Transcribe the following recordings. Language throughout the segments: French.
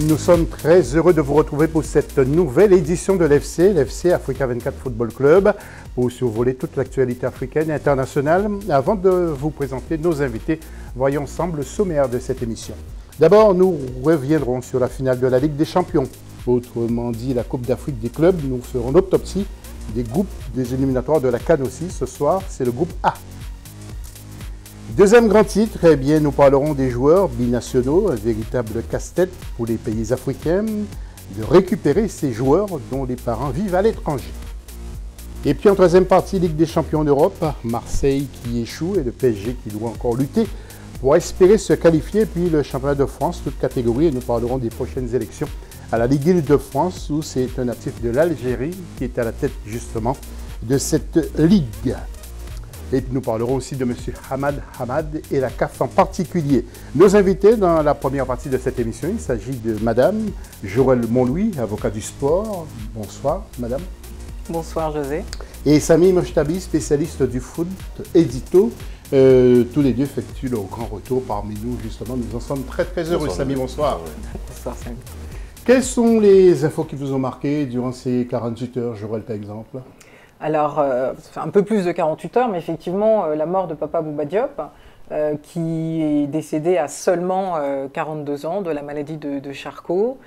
Nous sommes très heureux de vous retrouver pour cette nouvelle édition de l'FC Africa 24 Football Club, pour survoler toute l'actualité africaine et internationale. Avant de vous présenter nos invités, voyons ensemble le sommaire de cette émission. D'abord, nous reviendrons sur la finale de la Ligue des Champions, autrement dit la Coupe d'Afrique des clubs. Nous ferons l'autopsie des groupes des éliminatoires de la CAN aussi. Ce soir, c'est le groupe A. Deuxième grand titre, eh bien, nous parlerons des joueurs binationaux, un véritable casse-tête pour les pays africains, de récupérer ces joueurs dont les parents vivent à l'étranger. Et puis en troisième partie, Ligue des Champions d'Europe, Marseille qui échoue et le PSG qui doit encore lutter pour espérer se qualifier. Puis le championnat de France, toute catégorie, et nous parlerons des prochaines élections à la Ligue Île-de-France, où c'est un natif de l'Algérie qui est à la tête justement de cette ligue. Et nous parlerons aussi de M. Hamad Hamad et la CAF en particulier. Nos invités dans la première partie de cette émission, il s'agit de Madame Jorel Montlouis, avocat du sport. Bonsoir, Madame. Bonsoir, José. Et Sami Mochtabi, spécialiste du foot, édito. Tous les deux effectuent leur grand retour parmi nous, justement. Nous en sommes très, très heureux. Bonsoir, Sami, bonsoir. Bonsoir, Sami. Quelles sont les infos qui vous ont marqué durant ces 48 heures, Jorel, par exemple? Alors, un peu plus de 48 heures, mais effectivement, la mort de Papa Bouba Diop, qui est décédé à seulement 42 ans de la maladie de Charcot,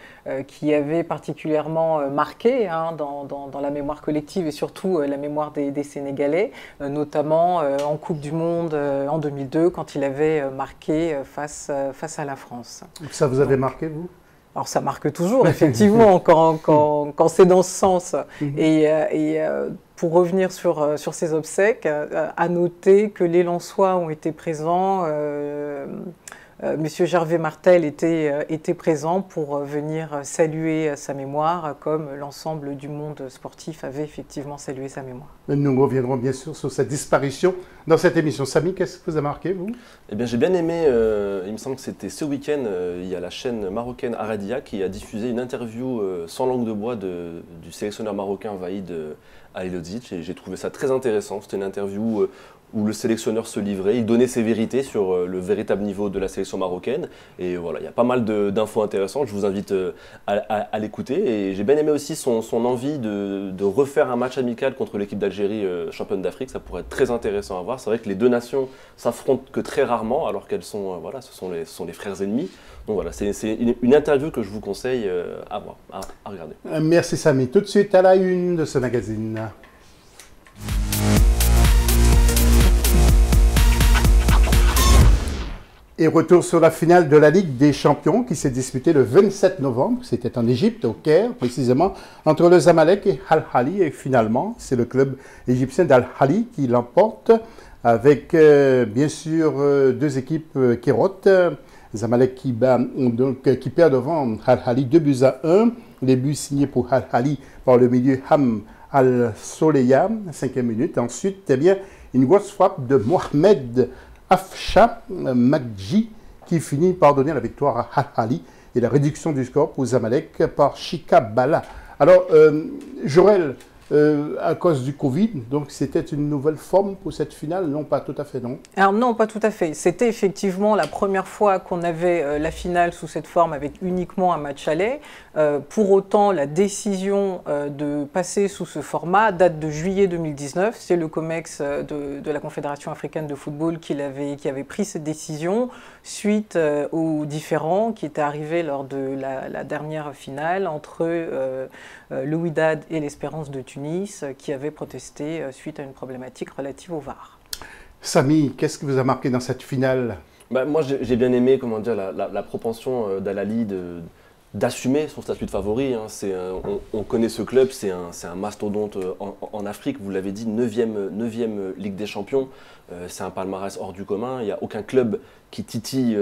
qui avait particulièrement marqué dans la mémoire collective et surtout la mémoire des Sénégalais, notamment en Coupe du Monde en 2002, quand il avait marqué face à la France. Ça vous avait marqué, vous? Alors ça marque toujours, effectivement, quand c'est dans ce sens. Et pour revenir sur ces obsèques, à noter que les Lensois ont été présents. Monsieur Gervais Martel était présent pour venir saluer sa mémoire, comme l'ensemble du monde sportif avait effectivement salué sa mémoire. Nous reviendrons bien sûr sur cette disparition dans cette émission. Samy, qu'est-ce que vous a marqué, vous? Eh bien, j'ai bien aimé, il me semble que c'était ce week-end, il y a la chaîne marocaine Aradia qui a diffusé une interview sans langue de bois du sélectionneur marocain Vaïd Alilodzic, et j'ai trouvé ça très intéressant. C'était une interview où le sélectionneur se livrait, il donnait ses vérités sur le véritable niveau de la sélection marocaine. Et voilà, il y a pas mal d'infos intéressantes, je vous invite à l'écouter. Et j'ai bien aimé aussi son envie de refaire un match amical contre l'équipe d'Algérie, championne d'Afrique. Ça pourrait être très intéressant à voir. C'est vrai que les deux nations s'affrontent que très rarement, alors qu'elles sont, voilà, ce sont les frères ennemis. Donc voilà, c'est une interview que je vous conseille à voir, à regarder. Merci Samy. Tout de suite à la une de ce magazine. Et retour sur la finale de la Ligue des Champions qui s'est disputée le 27 novembre. C'était en Égypte, au Caire, précisément, entre le Zamalek et Al-Ahly. Et finalement, c'est le club égyptien d'Al-Ahly qui l'emporte avec, bien sûr, deux équipes qui rotent. Zamalek qui perd devant Al-Ahly 2-1. Les buts signés pour Al-Ahly par le milieu Ham Al-Soleya, 5e minute. Ensuite, eh bien, une grosse frappe de Mohamed Afsha Magji qui finit par donner la victoire à Al-Ahly et la réduction du score pour Zamalek par Chika Bala. Alors, Jorel, à cause du Covid, donc c'était une nouvelle forme pour cette finale? Non, pas tout à fait, non? Alors non, pas tout à fait. C'était effectivement la première fois qu'on avait la finale sous cette forme avec uniquement un match aller. Pour autant, la décision de passer sous ce format date de juillet 2019. C'est le COMEX de la Confédération africaine de football qui avait pris cette décision suite aux différends qui étaient arrivés lors de la dernière finale entre le Wydad et l'Espérance de Tunis qui avaient protesté suite à une problématique relative au VAR. Samy, qu'est-ce qui vous a marqué dans cette finale? Moi, j'ai bien aimé, comment dire, la propension d'Al-Ahly d'assumer son statut de favori. On connaît ce club, c'est un mastodonte en Afrique. Vous l'avez dit, 9e Ligue des Champions. C'est un palmarès hors du commun. Il n'y a aucun club qui titille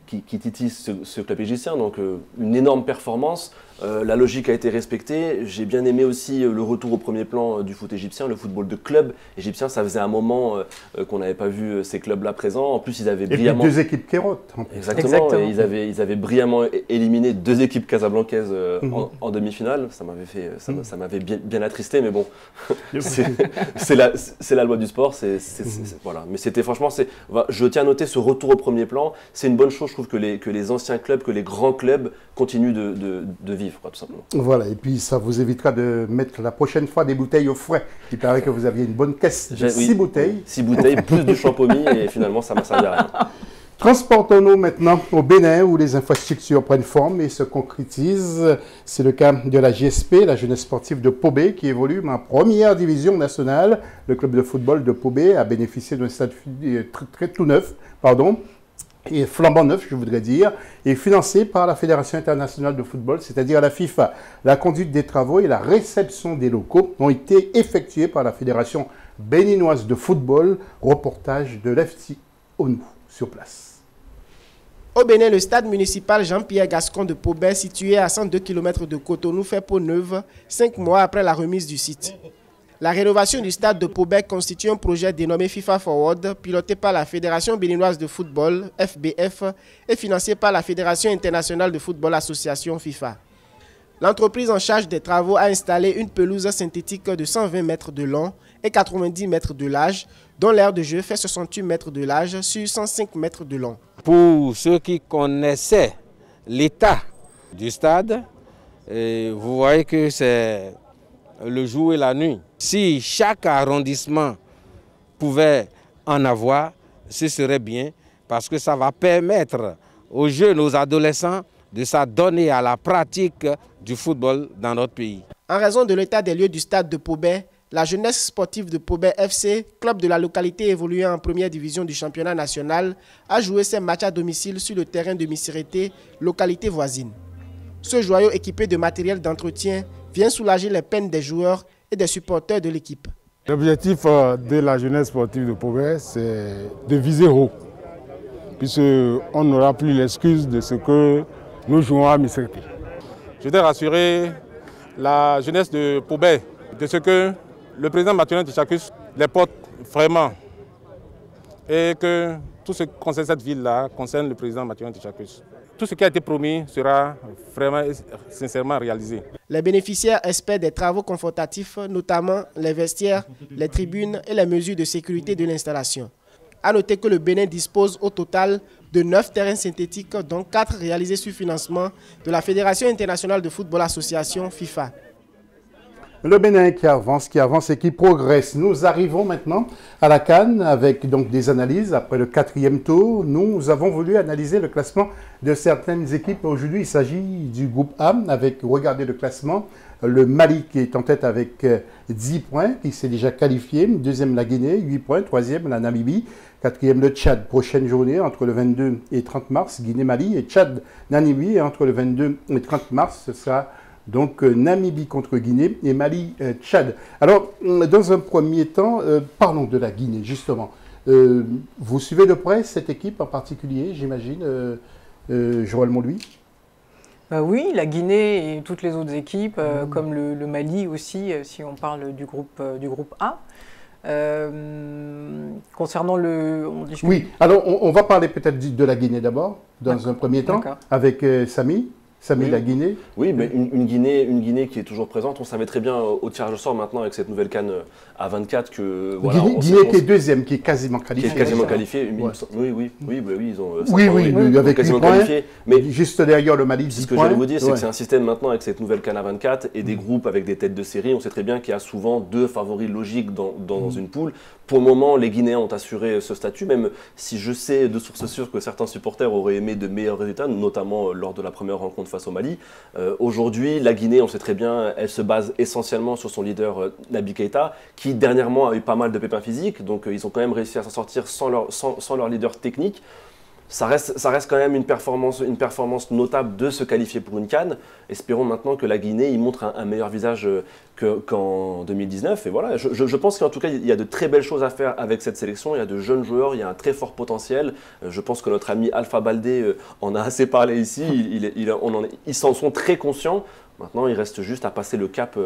ce club égyptien. Donc une énorme performance La logique a été respectée. J'ai bien aimé aussi le retour au premier plan du foot égyptien, le football de club égyptien. Ça faisait un moment qu'on n'avait pas vu ces clubs-là présents. En plus, ils avaient brillamment... Et puis 2 équipes Kérotes. Exactement. Et ils avaient brillamment éliminé 2 équipes casablancaises en demi-finale. Ça m'avait bien attristé, mais bon, c'est la loi du sport. Voilà. Mais c'était franchement, je tiens à noter ce retour au premier plan. C'est une bonne chose, je trouve, que les anciens clubs, que les grands clubs continuent de vivre, tout simplement. Voilà, et puis ça vous évitera de mettre la prochaine fois des bouteilles au frais. Il paraît que vous aviez une bonne caisse de 6 bouteilles. 6 bouteilles, plus du champomis, et finalement ça m'a servi à rien. Transportons-nous maintenant au Bénin où les infrastructures prennent forme et se concrétisent. C'est le cas de la JSP, la jeunesse sportive de Pobé, qui évolue en première division nationale. Le club de football de Pobé a bénéficié d'un stade tout neuf, et flambant neuf, je voudrais dire, et financé par la Fédération internationale de football, c'est-à-dire la FIFA. La conduite des travaux et la réception des locaux ont été effectués par la Fédération béninoise de football. Reportage de l'FC ONU sur place. Au Bénin, le stade municipal Jean-Pierre Gascon de Pobé, situé à 102 km de Cotonou, fait peau neuve 5 mois après la remise du site. La rénovation du stade de Pobé constitue un projet dénommé FIFA Forward, piloté par la Fédération béninoise de football, FBF, et financé par la Fédération internationale de football association FIFA. L'entreprise en charge des travaux a installé une pelouse synthétique de 120 mètres de long et 90 mètres de large, dont l'aire de jeu fait 68 mètres de large sur 105 mètres de long. Pour ceux qui connaissaient l'état du stade, vous voyez que c'est le jour et la nuit. Si chaque arrondissement pouvait en avoir, ce serait bien parce que ça va permettre aux jeunes, aux adolescents de s'adonner à la pratique du football dans notre pays. En raison de l'état des lieux du stade de Pobé, la jeunesse sportive de Pobé FC, club de la localité évoluant en première division du championnat national, a joué ses matchs à domicile sur le terrain de Missirité, localité voisine. Ce joyau équipé de matériel d'entretien vient soulager les peines des joueurs et des supporters de l'équipe. L'objectif de la jeunesse sportive de Pobé, c'est de viser haut, puisqu'on n'aura plus l'excuse de ce que nous jouons à Missirité. Je voudrais rassurer la jeunesse de Pobé de ce que le président Mathurin Tichacus les porte vraiment et que tout ce qui concerne cette ville-là concerne le président Mathurin Tichacus. Tout ce qui a été promis sera vraiment et sincèrement réalisé. Les bénéficiaires espèrent des travaux confortatifs, notamment les vestiaires, les tribunes et les mesures de sécurité de l'installation. A noter que le Bénin dispose au total de 9 terrains synthétiques, dont 4 réalisés sur financement de la Fédération internationale de football association FIFA. Le Bénin qui avance et qui progresse. Nous arrivons maintenant à la CAN avec donc des analyses. Après le 4e tour, nous avons voulu analyser le classement de certaines équipes. Aujourd'hui, il s'agit du groupe A avec, regardez le classement, le Mali qui est en tête avec 10 points, qui s'est déjà qualifié. Deuxième, la Guinée, 8 points. Troisième, la Namibie. Quatrième, le Tchad. Prochaine journée entre le 22 et 30 mars, Guinée-Mali et Tchad-Namibie. Et entre le 22 et 30 mars, ce sera donc Namibie contre Guinée et Mali-Tchad. Alors, dans un premier temps, parlons de la Guinée, justement. Vous suivez de près cette équipe en particulier, j'imagine, Joël Monlouis? Oui, la Guinée et toutes les autres équipes, comme le Mali aussi, si on parle du groupe A. Concernant le... Oui, alors on va parler peut-être de la Guinée d'abord, dans un premier temps, avec Samy. Samy, la Guinée. Oui, mais une Guinée qui est toujours présente. On savait très bien au tirage au sort maintenant avec cette nouvelle CAN à 24 que... Voilà, Guinée qui est deuxième, qui est quasiment qualifiée. Qui est quasiment qualifiée. Ouais. Oui, ils ont... Oui, avec quasiment 8 points, qualifié. Mais juste derrière le Mali, 10 ce que points. je vais vous dire, c'est que c'est un système maintenant avec cette nouvelle CAN à 24 et des groupes avec des têtes de série. On sait très bien qu'il y a souvent 2 favoris logiques dans une poule. Pour le moment, les Guinéens ont assuré ce statut, même si je sais de sources sûres que certains supporters auraient aimé de meilleurs résultats, notamment lors de la première rencontre face au Mali. Aujourd'hui, la Guinée, on sait très bien, elle se base essentiellement sur son leader Naby Keïta, qui dernièrement a eu pas mal de pépins physiques, donc ils ont quand même réussi à s'en sortir sans leur leader technique. Ça reste quand même une performance notable de se qualifier pour une CAN. Espérons maintenant que la Guinée y montre un meilleur visage qu'en 2019. Et voilà, je pense qu'en tout cas, il y a de très belles choses à faire avec cette sélection. Il y a de jeunes joueurs, il y a un très fort potentiel. Je pense que notre ami Alpha Baldé en a assez parlé ici. Ils s'en sont très conscients. Maintenant, il reste juste à passer le cap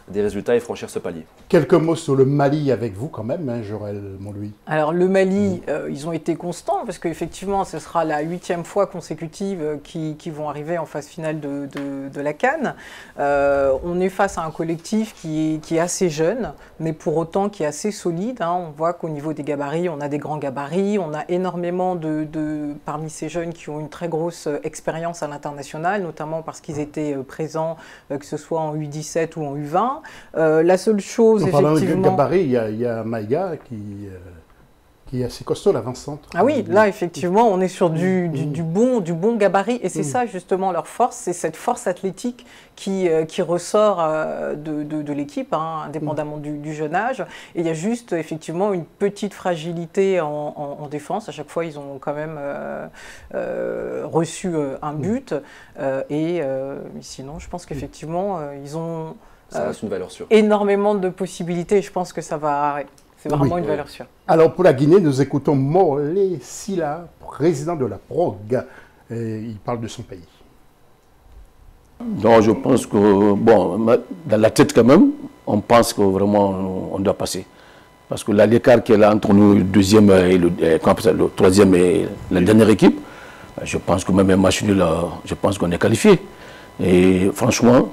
des résultats et franchir ce palier. Quelques mots sur le Mali avec vous quand même, hein, Jorel Montlouis. Alors le Mali, ils ont été constants parce qu'effectivement ce sera la 8e fois consécutive qui vont arriver en phase finale de la CAN. On est face à un collectif qui est assez jeune, mais pour autant qui est assez solide. Hein. On voit qu'au niveau des gabarits, on a des grands gabarits, on a énormément parmi ces jeunes qui ont une très grosse expérience à l'international, notamment parce qu'ils étaient présents, que ce soit en U17 ou en U20. La seule chose, effectivement... effectivement... gabarit, il y a Maïga qui est assez costaud, l'avant-centre. Ah oui, là, effectivement, on est sur du bon gabarit. Et c'est ça, justement, leur force. C'est cette force athlétique qui ressort de l'équipe, hein, indépendamment du jeune âge. Et il y a juste, effectivement, une petite fragilité en défense. À chaque fois, ils ont quand même reçu un but. Sinon, je pense qu'effectivement, ils ont... Ça reste une valeur sûre. Énormément de possibilités. Je pense que ça va... C'est vraiment une valeur sûre. Alors pour la Guinée, nous écoutons Morley Silla, président de la PROG. Il parle de son pays. Donc je pense que, bon, dans la tête quand même, on pense que vraiment on doit passer. Parce que l'écart qu'il y a là entre nous, le deuxième et le troisième et la dernière équipe, je pense que même un match nul, je pense qu'on est qualifié. Et franchement,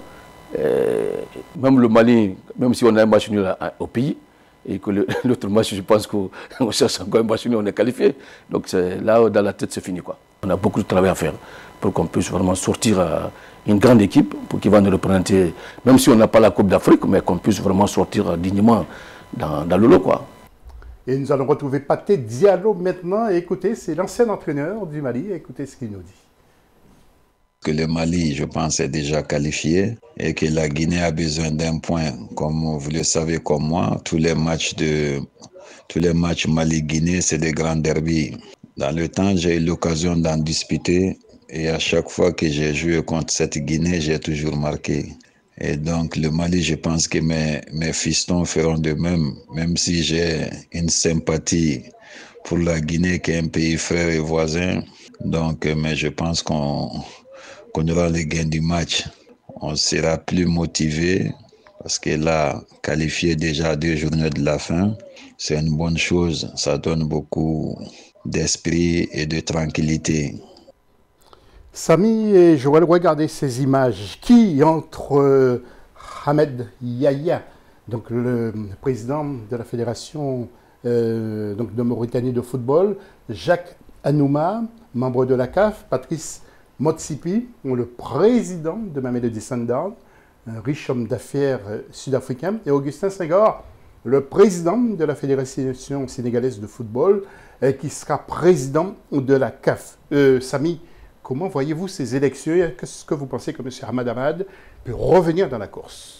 même le Mali, même si on a un match nul au pays, et que l'autre match, je pense qu'on cherche encore un match nul, on est qualifié. Donc là, dans la tête, c'est fini, quoi. On a beaucoup de travail à faire pour qu'on puisse vraiment sortir une grande équipe pour qui va nous représenter, même si on n'a pas la Coupe d'Afrique, mais qu'on puisse vraiment sortir dignement dans le lot, quoi. Et nous allons retrouver Pathé Diallo maintenant. Écoutez, c'est l'ancien entraîneur du Mali. Écoutez ce qu'il nous dit. Que le Mali, je pense, est déjà qualifié et que la Guinée a besoin d'un point. Comme vous le savez comme moi, tous les matchs Mali-Guinée, c'est des grands derbies. Dans le temps, j'ai eu l'occasion d'en disputer et à chaque fois que j'ai joué contre cette Guinée, j'ai toujours marqué. Et donc le Mali, je pense que mes fistons feront de même, même si j'ai une sympathie pour la Guinée qui est un pays frère et voisin. Donc, mais je pense qu'on aura les gains du match. On sera plus motivé parce que là, qualifié déjà à 2 journées de la fin, c'est une bonne chose. Ça donne beaucoup d'esprit et de tranquillité. Samy et Joël, regardez ces images. Qui entre Ahmed Yahya, donc le président de la fédération donc de Mauritanie de football, Jacques Anouma, membre de la CAF, Patrice Motsipi, le président de Mamelodi Sundowns, un riche homme d'affaires sud-africain, et Augustin Senghor, le président de la Fédération sénégalaise de football, qui sera président de la CAF. Samy, comment voyez-vous ces élections? Qu'est-ce que vous pensez que M. Ahmad Ahmad peut revenir dans la course?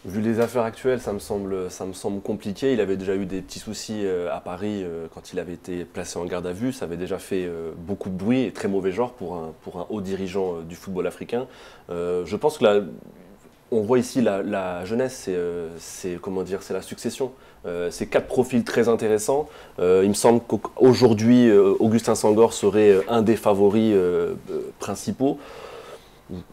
Vu les affaires actuelles, ça me semble compliqué. Il avait déjà eu des petits soucis à Paris quand il avait été placé en garde à vue. Ça avait déjà fait beaucoup de bruit et très mauvais genre pour un haut dirigeant du football africain. Je pense que là, on voit ici la jeunesse, c'est la succession. C'est 4 profils très intéressants. Il me semble qu'aujourd'hui, Augustin Senghor serait un des favoris principaux.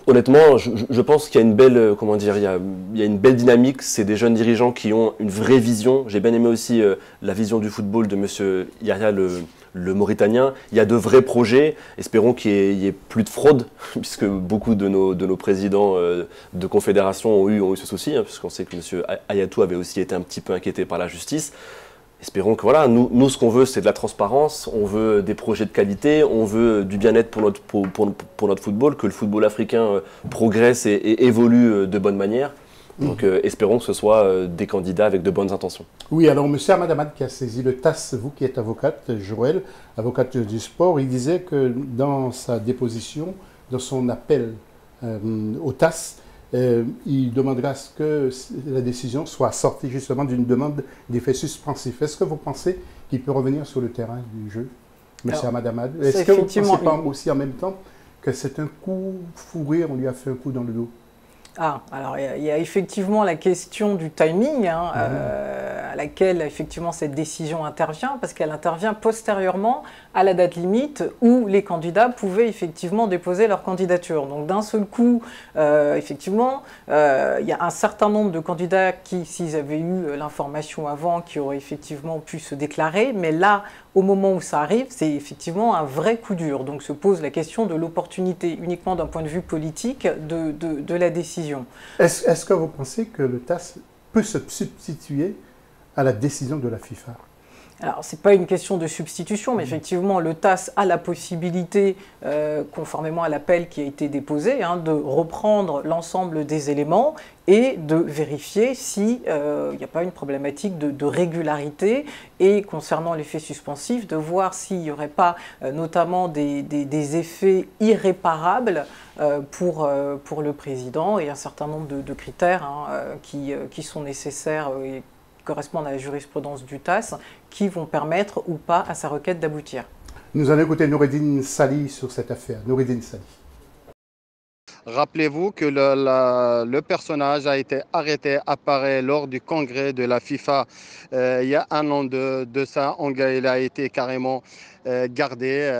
Honnêtement, je pense qu'il y a une belle, il y a une belle dynamique. C'est des jeunes dirigeants qui ont une vraie vision. J'ai bien aimé aussi la vision du football de M. Yahya, le Mauritanien. Il y a de vrais projets. Espérons qu'il y ait plus de fraude, puisque beaucoup de nos présidents de confédération ont eu ce souci, hein, puisqu'on sait que M. Ayatou avait aussi été un petit peu inquiété par la justice. Espérons que voilà, nous ce qu'on veut, c'est de la transparence, on veut des projets de qualité, on veut du bien-être pour notre football, que le football africain progresse et évolue de bonne manière. Donc espérons que ce soit des candidats avec de bonnes intentions. Oui, alors M. Ahmad Ahmad qui a saisi le TAS, vous qui êtes avocate, Joël, avocate du sport, il disait que dans sa déposition, dans son appel au TAS, il demandera à ce que la décision soit sortie justement d'une demande d'effet suspensif. Est-ce que vous pensez qu'il peut revenir sur le terrain du jeu, M. Ahmad Ahmad? Est-ce que vous ne pensez pas aussi en même temps que c'est un coup fourré, on lui a fait un coup dans le dos? Alors il y a effectivement la question du timing. Hein, à laquelle effectivement cette décision intervient, parce qu'elle intervient postérieurement à la date limite où les candidats pouvaient effectivement déposer leur candidature. Donc d'un seul coup, effectivement, il y a un certain nombre de candidats qui, s'ils avaient eu l'information avant, qui auraient effectivement pu se déclarer, mais là, au moment où ça arrive, c'est effectivement un vrai coup dur. Donc se pose la question de l'opportunité, uniquement d'un point de vue politique, de la décision. Est-ce que vous pensez que le TAS peut se substituer à la décision de la FIFA? Alors, ce n'est pas une question de substitution, mais effectivement, le TAS a la possibilité, conformément à l'appel qui a été déposé, de reprendre l'ensemble des éléments et de vérifier s'il n'y a pas une problématique de régularité, et concernant l'effet suspensif, de voir s'il n'y aurait pas notamment des effets irréparables pour le président, et un certain nombre de critères qui sont nécessaires et correspondent à la jurisprudence du TAS, qui vont permettre ou pas à sa requête d'aboutir. Nous allons écouter Noureddine Sali sur cette affaire. Noureddine Sali. Rappelez-vous que le personnage a été arrêté, apparaît lors du congrès de la FIFA il y a un an de ça. Il a été carrément gardé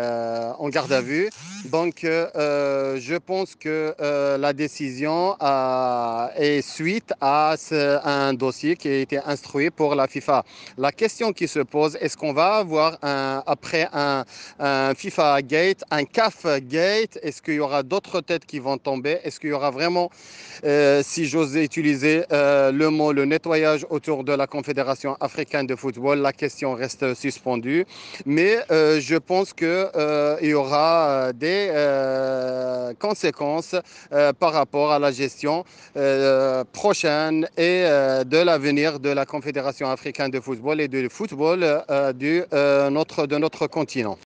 en garde à vue. Donc je pense que la décision est suite à un dossier qui a été instruit pour la FIFA. La question qui se pose, est-ce qu'on va avoir après un FIFA Gate, un CAF Gate? Est-ce qu'il y aura d'autres têtes qui vont tomber? Est-ce qu'il y aura vraiment, si j'ose utiliser le mot, le nettoyage autour de la Confédération africaine de football? La question reste suspendue. Mais je pense qu'il y aura des conséquences par rapport à la gestion prochaine et de l'avenir de la Confédération africaine de football et du football de notre continent.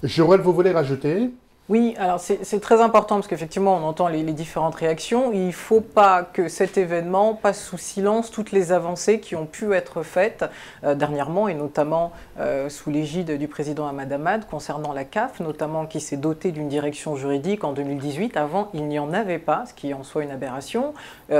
Joël, vous voulez rajouter? Oui, alors c'est très important parce qu'effectivement on entend les différentes réactions. Il ne faut pas que cet événement passe sous silence toutes les avancées qui ont pu être faites dernièrement, et notamment sous l'égide du président Ahmad Ahmad concernant la CAF, notamment qui s'est dotée d'une direction juridique en 2018. Avant, il n'y en avait pas, ce qui est en soi une aberration.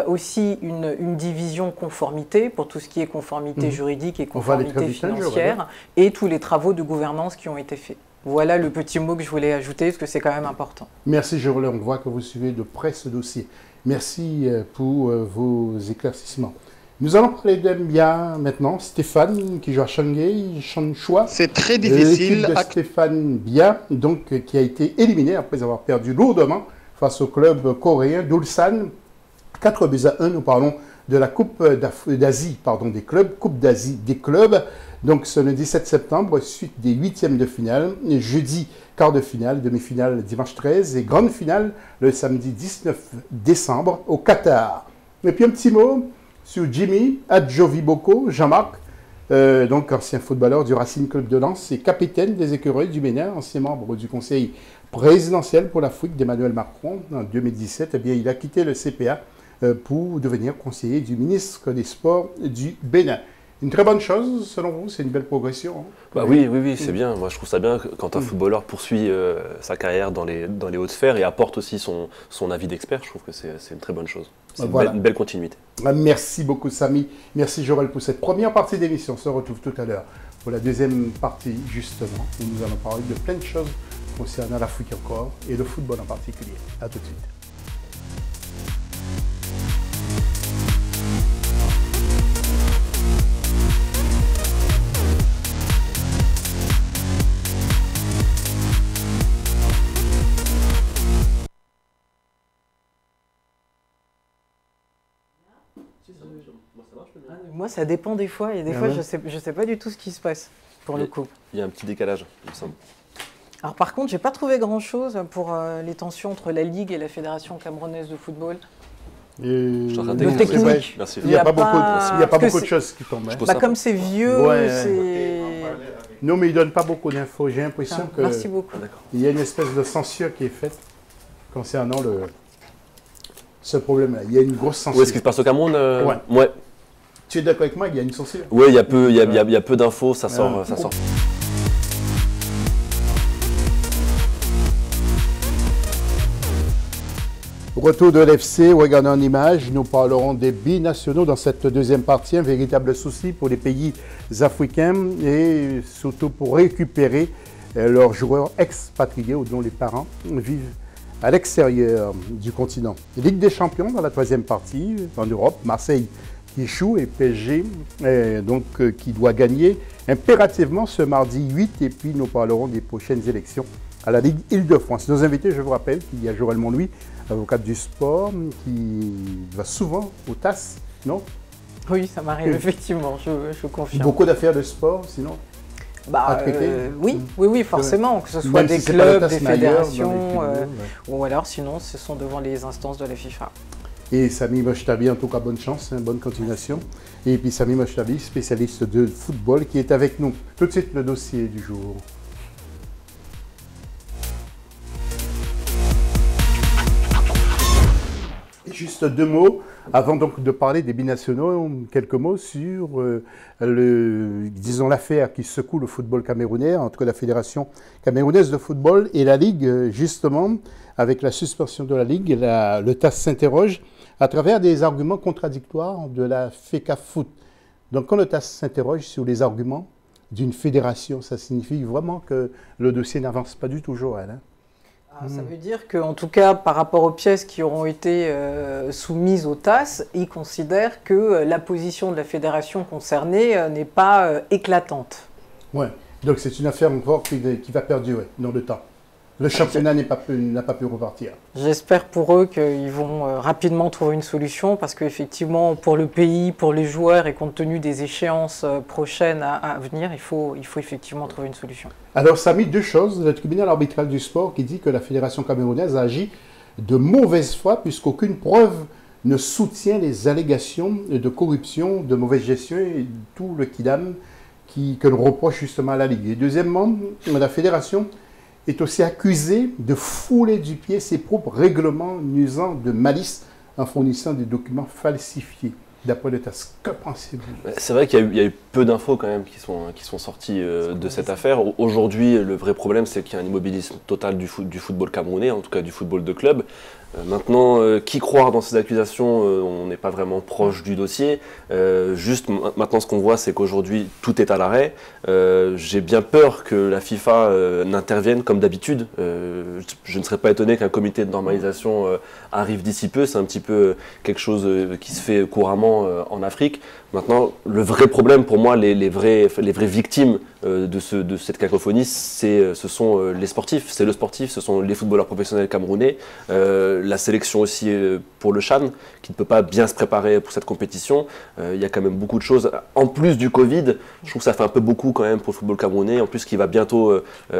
Aussi une division conformité pour tout ce qui est conformité juridique et conformité financière, et tous les travaux de gouvernance qui ont été faits. Voilà le petit mot que je voulais ajouter, parce que c'est quand même important. Merci Joël, on voit que vous suivez de près ce dossier. Merci pour vos éclaircissements. Nous allons parler d'Mbia maintenant. Stéphane, qui joue à Shanghai. C'est très difficile. L'équipe de Stéphane Bia, donc, qui a été éliminé après avoir perdu lourdement face au club coréen d'Ulsan. 4-1, nous parlons de la Coupe d'Asie, des clubs, Coupe d'Asie des clubs. Donc, c'est le 17 septembre, suite des 8e de finale. Jeudi, quart de finale, demi-finale dimanche 13 et grande finale le samedi 19 décembre au Qatar. Et puis un petit mot sur Jimmy Adjoviboko, Jean-Marc, donc ancien footballeur du Racing Club de Lens et capitaine des Écureuils du Bénin, ancien membre du conseil présidentiel pour l'Afrique d'Emmanuel Macron en 2017. Eh bien, il a quitté le CPA pour devenir conseiller du ministre des Sports du Bénin. Une très bonne chose, selon vous, c'est une belle progression. Bah oui, c'est bien. Moi, je trouve ça bien quand un footballeur poursuit sa carrière dans les hautes sphères et apporte aussi son avis d'expert. Je trouve que c'est une très bonne chose. C'est une belle continuité. Merci beaucoup, Samy. Merci, Joël, pour cette première partie d'émission. On se retrouve tout à l'heure pour la deuxième partie, justement, où nous allons parler de plein de choses concernant l'Afrique encore et le football en particulier. À tout de suite. Moi, ça dépend des fois. Et des fois, je sais pas du tout ce qui se passe, pour le coup. Il y a un petit décalage, il me semble. Alors, par contre, j'ai pas trouvé grand-chose pour les tensions entre la Ligue et la Fédération camerounaise de football. Le technique. Il n'y a pas beaucoup de choses qui tombent. Comme c'est vieux, c'est... Non, mais ils ne donnent pas beaucoup d'infos. J'ai l'impression que merci beaucoup. Il y a une espèce de censure qui est faite concernant ce problème-là. Il y a une grosse censure. Où est-ce qu'il se passe au Cameroun? Ouais. Tu es d'accord avec moi? Il y a une censure? Oui, il y a peu d'infos, ça sort. Retour de l'FC, regardez en image, nous parlerons des binationaux dans cette deuxième partie, un véritable souci pour les pays africains et surtout pour récupérer leurs joueurs expatriés ou dont les parents vivent à l'extérieur du continent. Ligue des champions dans la troisième partie, en Europe, Marseille qui échoue et PSG qui doit gagner impérativement ce mardi 8 et puis nous parlerons des prochaines élections à la Ligue Île-de-France. Nos invités, je vous rappelle qu'il y a Jorel Monlouis, avocat du sport, qui va souvent au TAS, non? Oui, ça m'arrive effectivement, je confirme. Beaucoup d'affaires de sport, sinon à traiter? Oui, forcément, que ce soit des clubs, des fédérations, ou alors sinon ce sont devant les instances de la FIFA. Et Sami Mochtabi, en tout cas, bonne chance, bonne continuation. Et puis Sami Mochtabi, spécialiste de football, qui est avec nous. Tout de suite, le dossier du jour. Juste deux mots, avant donc de parler des binationaux, quelques mots sur disons l'affaire qui secoue le football camerounais entre la Fédération camerounaise de football et la Ligue, justement, avec la suspension de la Ligue, le TAS s'interroge à travers des arguments contradictoires de la FECAFOOT. Donc quand le TAS s'interroge sur les arguments d'une fédération, ça signifie vraiment que le dossier n'avance pas du tout, Joël. Ça veut dire qu'en tout cas, par rapport aux pièces qui auront été soumises au TAS, ils considèrent que la position de la fédération concernée n'est pas éclatante. Oui, donc c'est une affaire encore qui va perdurer dans le temps. Le championnat n'a pas pu repartir. J'espère pour eux qu'ils vont rapidement trouver une solution parce qu'effectivement, pour le pays, pour les joueurs et compte tenu des échéances prochaines à venir, il faut effectivement trouver une solution. Alors, ça a mis deux choses. Le tribunal arbitral du sport qui dit que la Fédération camerounaise a agi de mauvaise foi puisqu'aucune preuve ne soutient les allégations de corruption, de mauvaise gestion et tout le kidam que l'on reproche justement à la Ligue. Et deuxièmement, la Fédération est aussi accusé de fouler du pied ses propres règlements nuisant de malice en fournissant des documents falsifiés. D'après le TAS, que pensez-vous? C'est vrai qu'il y a eu peu d'infos quand même qui sont sorties de cette affaire. Aujourd'hui, le vrai problème, c'est qu'il y a un immobilisme total du football camerounais, en tout cas du football de club. Maintenant, qui croire dans ces accusations, on n'est pas vraiment proche du dossier. Juste maintenant, ce qu'on voit, c'est qu'aujourd'hui, tout est à l'arrêt. J'ai bien peur que la FIFA n'intervienne comme d'habitude. Je ne serais pas étonné qu'un comité de normalisation arrive d'ici peu. C'est un petit peu quelque chose qui se fait couramment en Afrique. Maintenant, le vrai problème pour moi, les vraies victimes de cette cacophonie, ce sont les sportifs. C'est le sportif, ce sont les footballeurs professionnels camerounais. La sélection aussi pour le CHAN, qui ne peut pas bien se préparer pour cette compétition. Il y a quand même beaucoup de choses. En plus du Covid, je trouve que ça fait un peu beaucoup quand même pour le football camerounais. En plus, qui va bientôt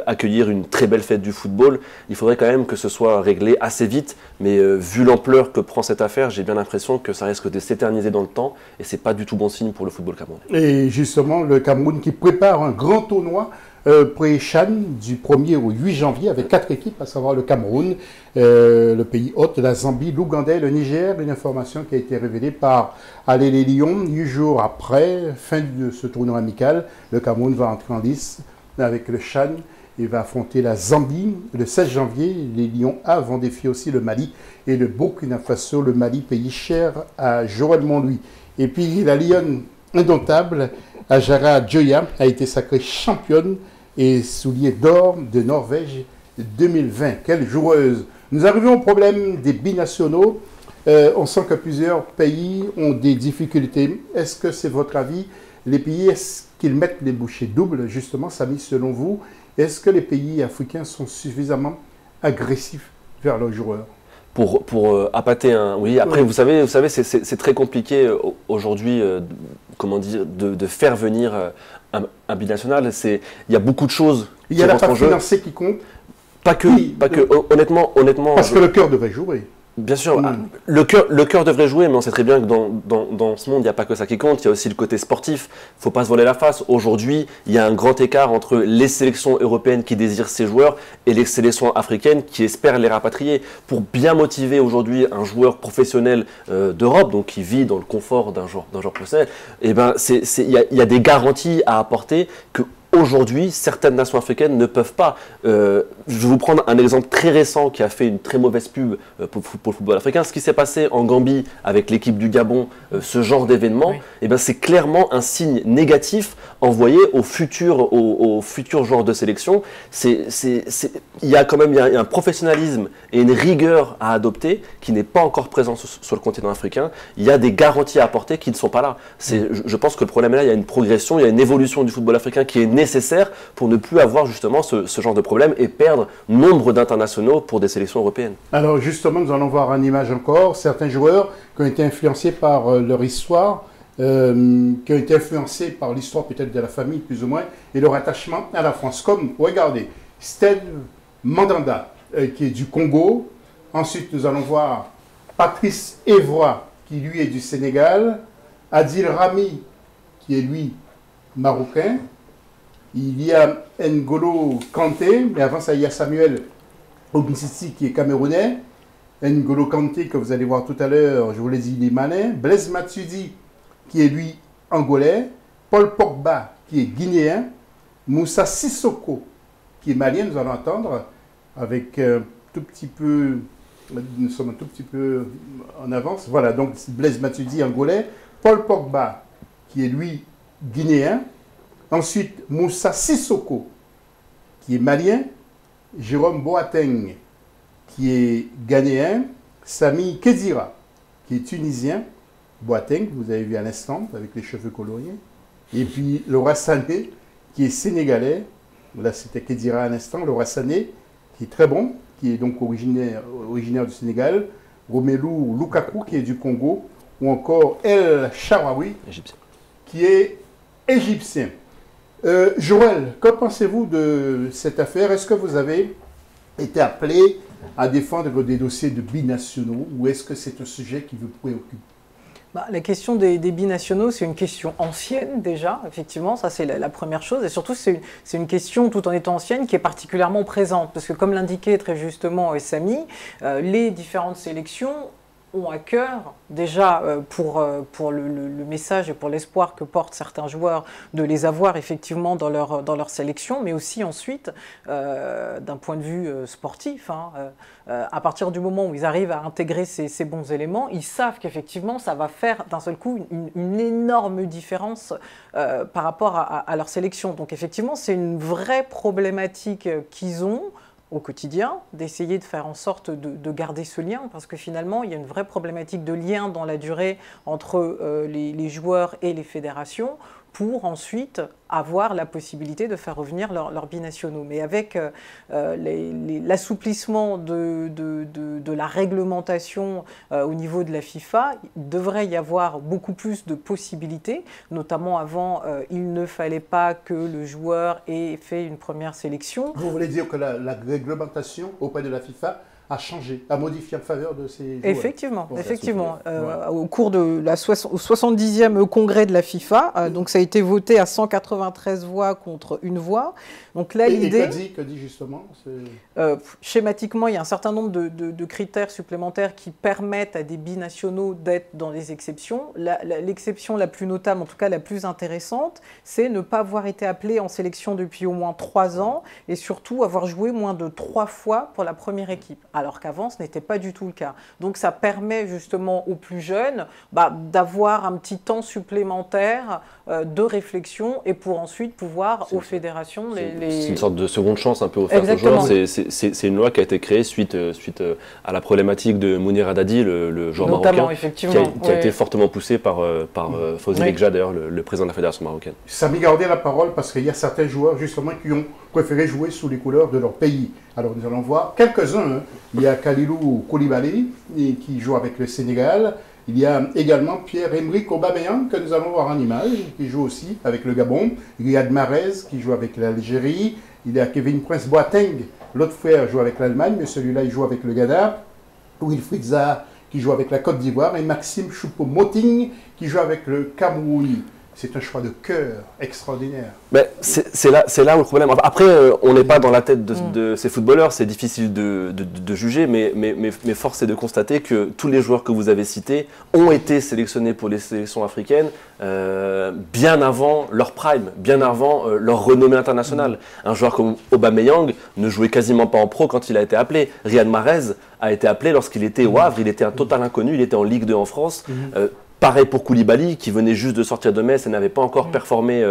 accueillir une très belle fête du football. Il faudrait quand même que ce soit réglé assez vite. Mais vu l'ampleur que prend cette affaire, j'ai bien l'impression que ça risque de s'éterniser dans le temps. Et ce n'est pas du tout bon signe pour le football camerounais. Et justement, le Cameroun qui prépare un grand tournoi pré-CHAN du 1er au 8 janvier avec 4 équipes, à savoir le Cameroun, le pays hôte, la Zambie, l'Ouganda et le Niger. Une information qui a été révélée par Allez les Lions. 8 jours après, fin de ce tournoi amical, le Cameroun va entrer en lice avec le CHAN. Il va affronter la Zambie le 16 janvier. Les Lions A vont défier aussi le Mali et le Burkina Faso. Le Mali, pays cher à Jorel Monlouis. Et puis la Lionne indomptable, Ajara Djoya, a été sacrée championne et soulier d'or de Norvège 2020. Quelle joueuse! Nous arrivons au problème des binationaux. On sent que plusieurs pays ont des difficultés. Est-ce que c'est votre avis? Les pays, est-ce qu'ils mettent les bouchées doubles, justement, Samy, selon vous? Est-ce que les pays africains sont suffisamment agressifs vers leurs joueurs? Pour appâter un... Oui, après, vous savez c'est très compliqué aujourd'hui, comment dire, de faire venir un binational. Il y a beaucoup de choses. Il y a la part financière qui compte. Pas que, honnêtement... Parce que le cœur devrait jouer. Bien sûr, le cœur devrait jouer, mais on sait très bien que dans ce monde, il n'y a pas que ça qui compte, il y a aussi le côté sportif. Il ne faut pas se voiler la face. Aujourd'hui, il y a un grand écart entre les sélections européennes qui désirent ces joueurs et les sélections africaines qui espèrent les rapatrier. Pour bien motiver aujourd'hui un joueur professionnel d'Europe, donc qui vit dans le confort d'un joueur professionnel, eh ben, il y a des garanties à apporter que Aujourd'hui, certaines nations africaines ne peuvent pas. Je vais vous prendre un exemple très récent qui a fait une très mauvaise pub pour le football africain. Ce qui s'est passé en Gambie avec l'équipe du Gabon, ce genre d'événement, eh ben, c'est clairement un signe négatif envoyé aux futurs joueurs de sélection. Il y a quand même un professionnalisme et une rigueur à adopter qui n'est pas encore présent sur le continent africain. Il y a des garanties à apporter qui ne sont pas là. Je pense que le problème est là, il y a une progression, il y a une évolution du football africain qui est nécessaire pour ne plus avoir justement ce genre de problème et perdre nombre d'internationaux pour des sélections européennes. Alors justement, nous allons voir en image encore certains joueurs qui ont été influencés par leur histoire, qui ont été influencés par l'histoire peut-être de la famille plus ou moins et leur attachement à la France. Comme, regardez, Steve Mandanda qui est du Congo. Ensuite, nous allons voir Patrice Evra qui lui est du Sénégal. Adil Rami qui est lui marocain. Il y a N'Golo Kanté, mais avant ça, il y a Samuel Ogunsisi qui est camerounais. N'Golo Kanté, que vous allez voir tout à l'heure, je vous l'ai dit, il est malin. Blaise Matuidi, qui est lui angolais. Paul Pogba, qui est guinéen. Moussa Sissoko, qui est malien, nous allons attendre, avec tout petit peu, nous sommes un tout petit peu en avance. Voilà, donc Blaise Matuidi, angolais. Paul Pogba, qui est lui guinéen. Ensuite, Moussa Sissoko, qui est malien. Jérôme Boateng, qui est ghanéen. Sami Khedira, qui est tunisien. Boateng, vous avez vu à l'instant, avec les cheveux coloriés. Et puis Laura Sané, qui est sénégalais. Là, c'était Khedira à l'instant. Laura Sané, qui est très bon, qui est donc originaire du Sénégal. Romelu Lukaku, qui est du Congo. Ou encore El Shaarawy, qui est égyptien. Joël, que pensez-vous de cette affaire? Est-ce que vous avez été appelé à défendre des dossiers de binationaux ou est-ce que c'est un sujet qui vous préoccupe? La question des binationaux, c'est une question ancienne déjà, effectivement, ça c'est la première chose. Et surtout, c'est une question, tout en étant ancienne, qui est particulièrement présente. Parce que comme l'indiquait très justement Samy, les différentes sélections ont à cœur, déjà pour le message et pour l'espoir que portent certains joueurs, de les avoir effectivement dans leur sélection, mais aussi ensuite, d'un point de vue sportif, à partir du moment où ils arrivent à intégrer ces bons éléments, ils savent qu'effectivement ça va faire d'un seul coup une énorme différence par rapport à leur sélection. Donc effectivement, c'est une vraie problématique qu'ils ont au quotidien, d'essayer de faire en sorte de garder ce lien, parce que finalement, il y a une vraie problématique de lien dans la durée entre les joueurs et les fédérations, pour ensuite avoir la possibilité de faire revenir leurs binationaux. Mais avec l'assouplissement de la réglementation au niveau de la FIFA, il devrait y avoir beaucoup plus de possibilités. Notamment avant, il ne fallait pas que le joueur ait fait une première sélection. Vous voulez dire que la réglementation auprès de la FIFA a changé, a modifié en faveur de ces joueurs? Effectivement, bon, effectivement. Au cours de au 70e congrès de la FIFA, donc ça a été voté à 193 voix contre 1 voix. Donc là, l'idée... Que dit justement schématiquement, il y a un certain nombre de critères supplémentaires qui permettent à des binationaux d'être dans les exceptions. L'exception la plus notable, en tout cas la plus intéressante, c'est ne pas avoir été appelé en sélection depuis au moins 3 ans et surtout avoir joué moins de 3 fois pour la première équipe. Alors qu'avant, ce n'était pas du tout le cas. Donc ça permet justement aux plus jeunes d'avoir un petit temps supplémentaire de réflexion et pour ensuite pouvoir aux fédérations... C'est une sorte de seconde chance un peu offerte aux joueurs. C'est une loi qui a été créée suite à la problématique de Mounir Haddadi, le joueur marocain, qui a été fortement poussé par Fawzi Lekja, d'ailleurs, le président de la fédération marocaine. Samy, gardez la parole parce qu'il y a certains joueurs justement qui ont préféré jouer sous les couleurs de leur pays. Alors nous allons voir quelques-uns. Il y a Kalilou Koulibaly qui joue avec le Sénégal. Il y a également Pierre-Emerick Aubameyang que nous allons voir en image, qui joue aussi avec le Gabon. Riyad Mahrez qui joue avec l'Algérie. Il y a Kevin Prince Boateng, l'autre frère joue avec l'Allemagne, mais celui-là il joue avec le Ghana. Wilfried Zaha qui joue avec la Côte d'Ivoire et Maxime Choupo-Moting qui joue avec le Cameroun. c'est un choix de cœur extraordinaire. C'est là où le problème. Après, on n'est pas dans la tête de ces footballeurs, c'est difficile de juger, mais force est de constater que tous les joueurs que vous avez cités ont été sélectionnés pour les sélections africaines bien avant leur prime, bien avant leur renommée internationale. Un joueur comme Aubameyang ne jouait quasiment pas en pro quand il a été appelé. Riyad Mahrez a été appelé lorsqu'il était au Havre, il était un total inconnu, il était en Ligue 2 en France. Pareil pour Koulibaly, qui venait juste de sortir de Metz et n'avait pas encore performé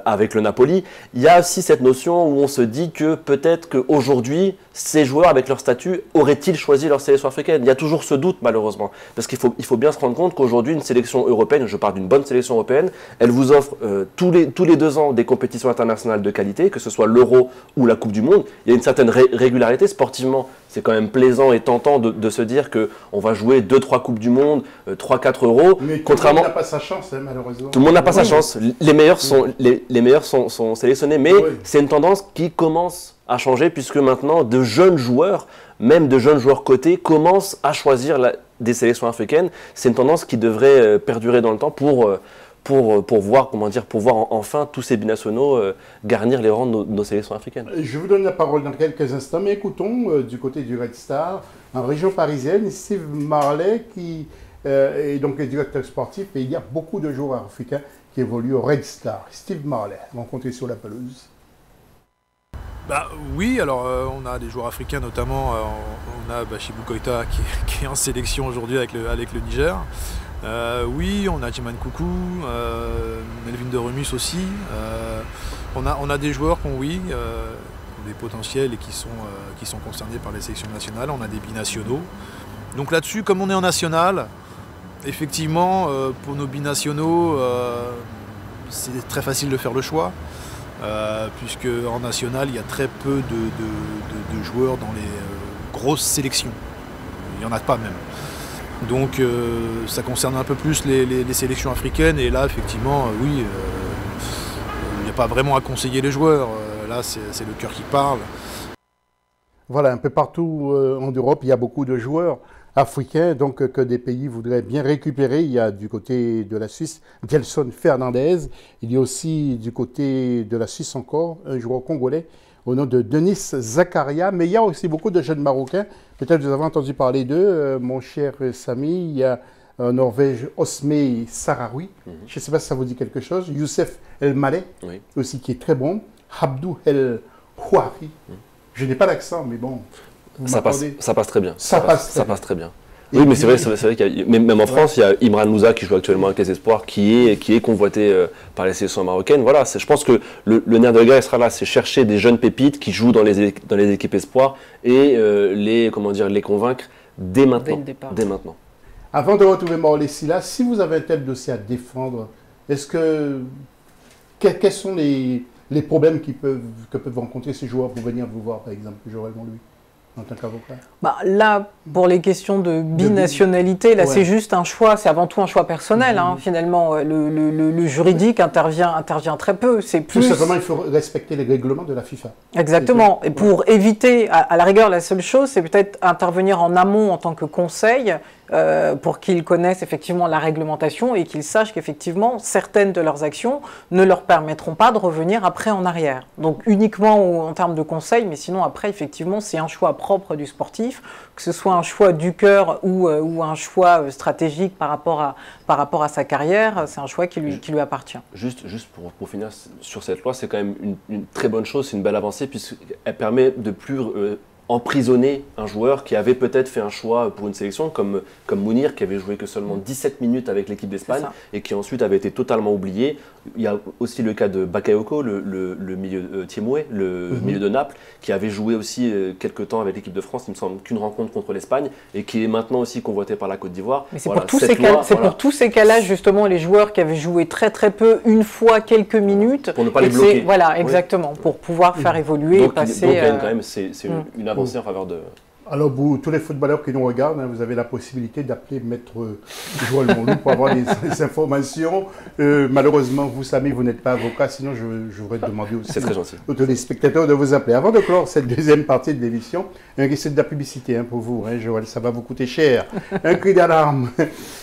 avec le Napoli. Il y a aussi cette notion où on se dit que peut-être qu'aujourd'hui, ces joueurs, avec leur statut, auraient-ils choisi leur sélection africaine? Il y a toujours ce doute, malheureusement. Parce qu'il faut bien se rendre compte qu'aujourd'hui, une sélection européenne, je parle d'une bonne sélection européenne, elle vous offre tous les 2 ans des compétitions internationales de qualité, que ce soit l'Euro ou la Coupe du Monde. Il y a une certaine régularité sportivement. C'est quand même plaisant et tentant de se dire qu'on va jouer 2-3 Coupes du Monde, 3-4 Euros. Mais tout le monde n'a pas sa chance, hein, malheureusement. Tout le monde n'a pas sa chance. Les meilleurs sont sélectionnés. Mais c'est une tendance qui commence à changer puisque maintenant, de jeunes joueurs, même de jeunes joueurs cotés, commencent à choisir des sélections africaines. C'est une tendance qui devrait perdurer dans le temps pour voir, enfin tous ces binationaux garnir les rangs de nos sélections africaines. Je vous donne la parole dans quelques instants, mais écoutons du côté du Red Star, en région parisienne, Steve Marley qui est donc le directeur sportif, et il y a beaucoup de joueurs africains qui évoluent au Red Star. Steve Marley, rencontré sur la pelouse. Oui, alors on a des joueurs africains, notamment on a Bachibou Koïta qui est en sélection aujourd'hui avec le Niger. Oui, on a Djiman Koukou, Melvin de Remus aussi. On a des joueurs qui ont des potentiels et qui sont concernés par les sélections nationales. On a des binationaux. Donc là-dessus, comme on est en national, effectivement, pour nos binationaux, c'est très facile de faire le choix. Puisque en national, il y a très peu de joueurs dans les grosses sélections. Il n'y en a pas même. Donc ça concerne un peu plus les sélections africaines, et là effectivement il n'y a pas vraiment à conseiller les joueurs, là c'est le cœur qui parle. Voilà, un peu partout en Europe, il y a beaucoup de joueurs africains donc, que des pays voudraient bien récupérer. Il y a du côté de la Suisse, Gelson Fernandez, il y a aussi du côté de la Suisse encore, un joueur congolais au nom de Denis Zakaria, mais il y a aussi beaucoup de jeunes Marocains. Peut-être vous avez entendu parler d'eux, mon cher Samy. Il y a en Norvège Osmey Sarawi, je ne sais pas si ça vous dit quelque chose. Youssef El Maleh, aussi qui est très bon. Abdou El Houari, je n'ai pas l'accent, mais bon. Ça passe très bien. Ça passe très bien. Oui, mais c'est vrai qu'il y a, même en France, il y a Imran Moussa qui joue actuellement avec les Espoirs, qui est convoité par les sélections marocaines. Voilà, je pense que le nerf de la guerre sera là, c'est chercher des jeunes pépites qui jouent dans les équipes Espoirs et les convaincre dès maintenant. Dès maintenant. Avant de retrouver Morley Silla, si vous avez un tel dossier à défendre, quels sont les problèmes que peuvent rencontrer ces joueurs pour venir vous voir, par exemple, Joël Monlouis, en tant qu'avocat? Là, pour les questions de binationalité, là c'est juste un choix, c'est avant tout un choix personnel. Finalement, le juridique intervient très peu. C'est plus... Tout simplement, il faut respecter les règlements de la FIFA. Exactement. Et pour éviter, à la rigueur, la seule chose, c'est peut-être intervenir en amont en tant que conseil, pour qu'ils connaissent effectivement la réglementation et qu'ils sachent qu'effectivement, certaines de leurs actions ne leur permettront pas de revenir après en arrière. Donc uniquement en termes de conseil, mais sinon après, effectivement, c'est un choix propre du sportif, que ce soit un choix du cœur ou un choix stratégique par rapport à sa carrière, c'est un choix qui lui appartient. Juste pour finir sur cette loi, c'est quand même une très bonne chose, c'est une belle avancée puisqu'elle permet de plus emprisonner un joueur qui avait peut-être fait un choix pour une sélection, comme Mounir, qui avait joué que seulement 17 minutes avec l'équipe d'Espagne et qui ensuite avait été totalement oublié. Il y a aussi le cas de Bakayoko, le milieu Thiemoué, le milieu de Naples, qui avait joué aussi quelques temps avec l'équipe de France, il me semble qu'une rencontre contre l'Espagne, et qui est maintenant aussi convoité par la Côte d'Ivoire. Mais c'est pour tous ces cas-là, justement, les joueurs qui avaient joué très très peu, une fois quelques minutes. Pour ne pas les bloquer. Voilà, exactement, pour pouvoir faire évoluer donc, et passer... Donc, quand même, c'est une avancée en faveur de... Alors, tous les footballeurs qui nous regardent, vous avez la possibilité d'appeler Maître Joël Monlouis pour avoir les informations. Malheureusement, vous, Samy, vous n'êtes pas avocat, sinon je voudrais demander aussi aux téléspectateurs de vous appeler. Avant de clore cette deuxième partie de l'émission, un risque de la publicité pour vous, Joël, ça va vous coûter cher. Un cri d'alarme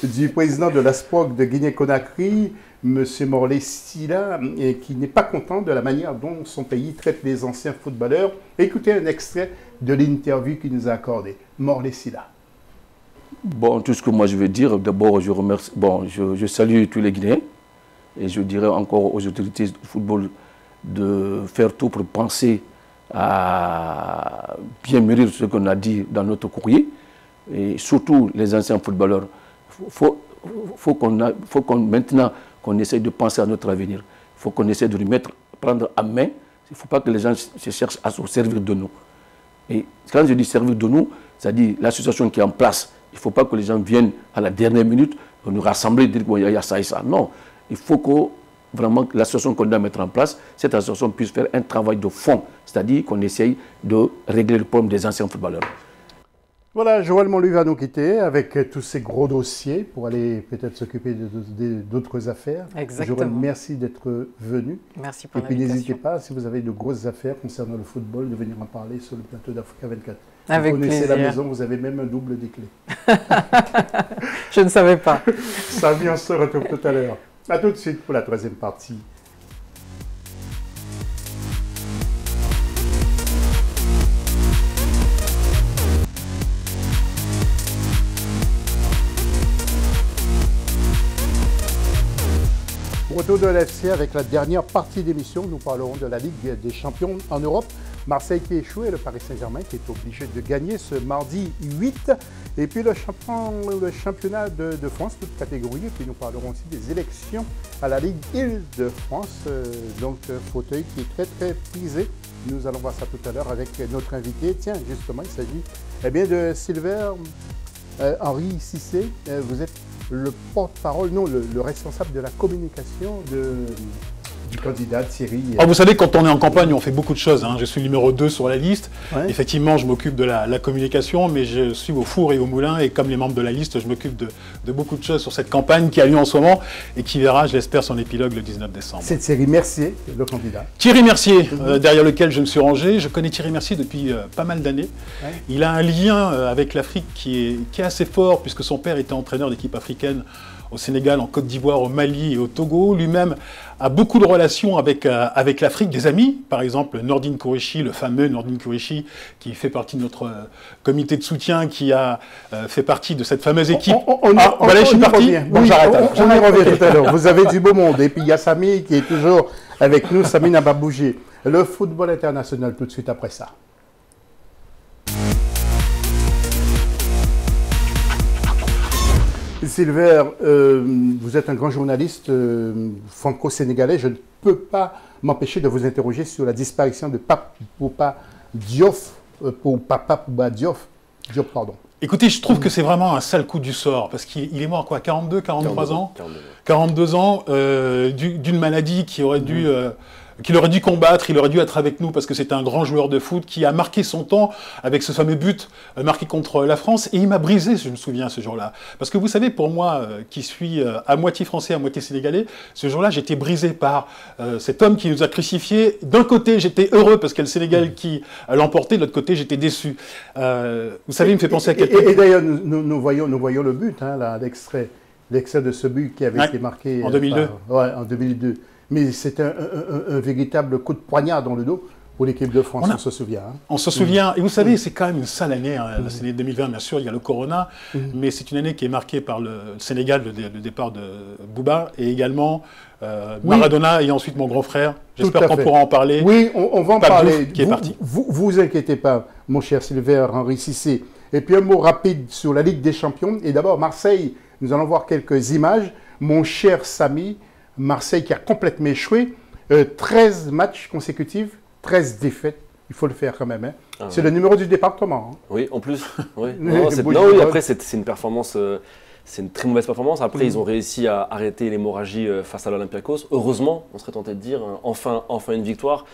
du président de la SPOC de Guinée-Conakry, M. Morlaye Sylla, qui n'est pas content de la manière dont son pays traite les anciens footballeurs. Écoutez un extrait de l'interview qu'il nous a accordé. Morlaye Sylla. Bon, tout ce que moi je veux dire, d'abord je remercie, je salue tous les Guinéens et je dirais encore aux autorités du football de faire tout pour penser à bien mûrir ce qu'on a dit dans notre courrier et surtout les anciens footballeurs. Faut qu'on maintenant qu'on essaye de penser à notre avenir. Il faut qu'on essaie de prendre à main. Il ne faut pas que les gens se cherchent à se servir de nous. Et quand je dis servir de nous, c'est-à-dire l'association qui est en place. Il ne faut pas que les gens viennent à la dernière minute nous rassembler et dire qu'il y a ça et ça. Non, il faut que vraiment l'association qu'on doit mettre en place, cette association puisse faire un travail de fond, c'est-à-dire qu'on essaye de régler le problème des anciens footballeurs. Voilà, Joël Montluy va nous quitter avec tous ces gros dossiers pour aller peut-être s'occuper d'autres affaires. Exactement. Joël, merci d'être venu. Merci pour l'invitation. Et puis n'hésitez pas, si vous avez de grosses affaires concernant le football, de venir en parler sur le plateau d'Africa 24. Avec vous connaissez plaisir. la maison, vous avez même un double des clés. Je ne savais pas. Samy, on se retrouve tout à l'heure. A tout de suite pour la troisième partie. Retour de l'FC avec la dernière partie d'émission. Nous parlerons de la Ligue des Champions en Europe. Marseille qui échoue et le Paris Saint-Germain qui est obligé de gagner ce mardi 8. Et puis le championnat de France, toute catégorie. Et puis nous parlerons aussi des élections à la Ligue Île-de-France. Donc fauteuil qui est très très prisé. Nous allons voir ça tout à l'heure avec notre invité. Tiens, justement, il s'agit de Sylvain Henri Cissé. Vous êtes le porte-parole, non, le responsable de la communication du candidat Thierry. Vous savez, quand on est en campagne, on fait beaucoup de choses. Je suis le numéro 2 sur la liste. Ouais. Effectivement, je m'occupe de la communication, mais je suis au four et au moulin. Et comme les membres de la liste, je m'occupe de beaucoup de choses sur cette campagne qui a lieu en ce moment et qui verra, je l'espère, son épilogue le 19 décembre. C'est Thierry Mercier, le candidat. Thierry Mercier, derrière lequel je me suis rangé. Je connais Thierry Mercier depuis pas mal d'années. Ouais. Il a un lien avec l'Afrique qui est assez fort, puisque son père était entraîneur d'équipe africaine au Sénégal, en Côte d'Ivoire, au Mali et au Togo. Lui-même a beaucoup de relations avec l'Afrique, des amis. Par exemple, Nordine Kourichi, le fameux Nordine Kourichi, qui fait partie de notre comité de soutien, qui a fait partie de cette fameuse équipe. Voilà, je suis parti. Bon, j'arrête. On y revient tout à l'heure. Vous avez du beau monde. Et puis il y a Samy qui est toujours avec nous. Samy n'a pas bougé. Le football international tout de suite après ça. Sylvain, vous êtes un grand journaliste franco-sénégalais. Je ne peux pas m'empêcher de vous interroger sur la disparition de Pape Bouba Diop. Écoutez, je trouve que c'est vraiment un sale coup du sort, parce qu'il est mort quoi, 42, 43 ans 42 ans d'une maladie qui aurait dû... qu'il aurait dû combattre, il aurait dû être avec nous parce que c'était un grand joueur de foot qui a marqué son temps avec ce fameux but marqué contre la France, et il m'a brisé, je me souviens, ce jour-là. Parce que vous savez, pour moi, qui suis à moitié français, à moitié sénégalais, ce jour-là, j'étais brisé par cet homme qui nous a crucifiés. D'un côté, j'étais heureux parce qu'il y a le Sénégal qui l'emportait, de l'autre côté, j'étais déçu. Vous savez, il me fait penser à quelqu'un... Et d'ailleurs, nous voyons le but, là, l'extrait de ce but qui avait été marqué... En 2002. En 2002. Mais c'est un véritable coup de poignard dans le dos pour l'équipe de France, on se souvient. On se souvient, et vous savez, c'est quand même une sale année, l'année 2020, bien sûr, il y a le Corona, mais c'est une année qui est marquée par le Sénégal, le départ de Bouba, et également Maradona, et ensuite mon grand frère. J'espère qu'on pourra en parler. Oui, on va en parler. Qui est parti. Vous inquiétez pas, mon cher Sylvain Henri Cissé. Et puis un mot rapide sur la Ligue des Champions. Et d'abord, Marseille, nous allons voir quelques images. Mon cher Samy, Marseille qui a complètement échoué, 13 matchs consécutifs, 13 défaites, il faut le faire quand même. C'est le numéro du département. Oui, en plus. Oui. Après, c'est une performance, c'est une très mauvaise performance. Après, ils ont réussi à arrêter l'hémorragie face à l'Olympiakos. Heureusement, on serait tenté de dire, enfin une victoire.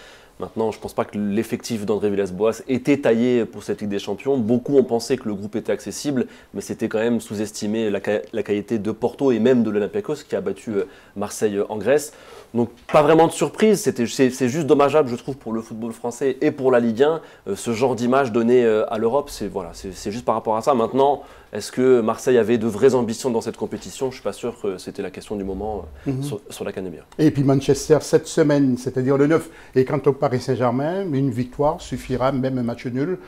Maintenant, je ne pense pas que l'effectif d'André Villas-Boas était taillé pour cette Ligue des Champions. Beaucoup ont pensé que le groupe était accessible, mais c'était quand même sous-estimé la qualité de Porto et même de l'Olympiakos qui a battu Marseille en Grèce. Donc pas vraiment de surprise, c'est juste dommageable je trouve pour le football français et pour la Ligue 1, ce genre d'image donnée à l'Europe, c'est juste par rapport à ça. Maintenant, est-ce que Marseille avait de vraies ambitions dans cette compétition? Je ne suis pas sûr que c'était la question du moment sur la Canemia. Et puis Manchester cette semaine, c'est-à-dire le 9, et quant au Paris Saint-Germain, une victoire suffira, même un match nul,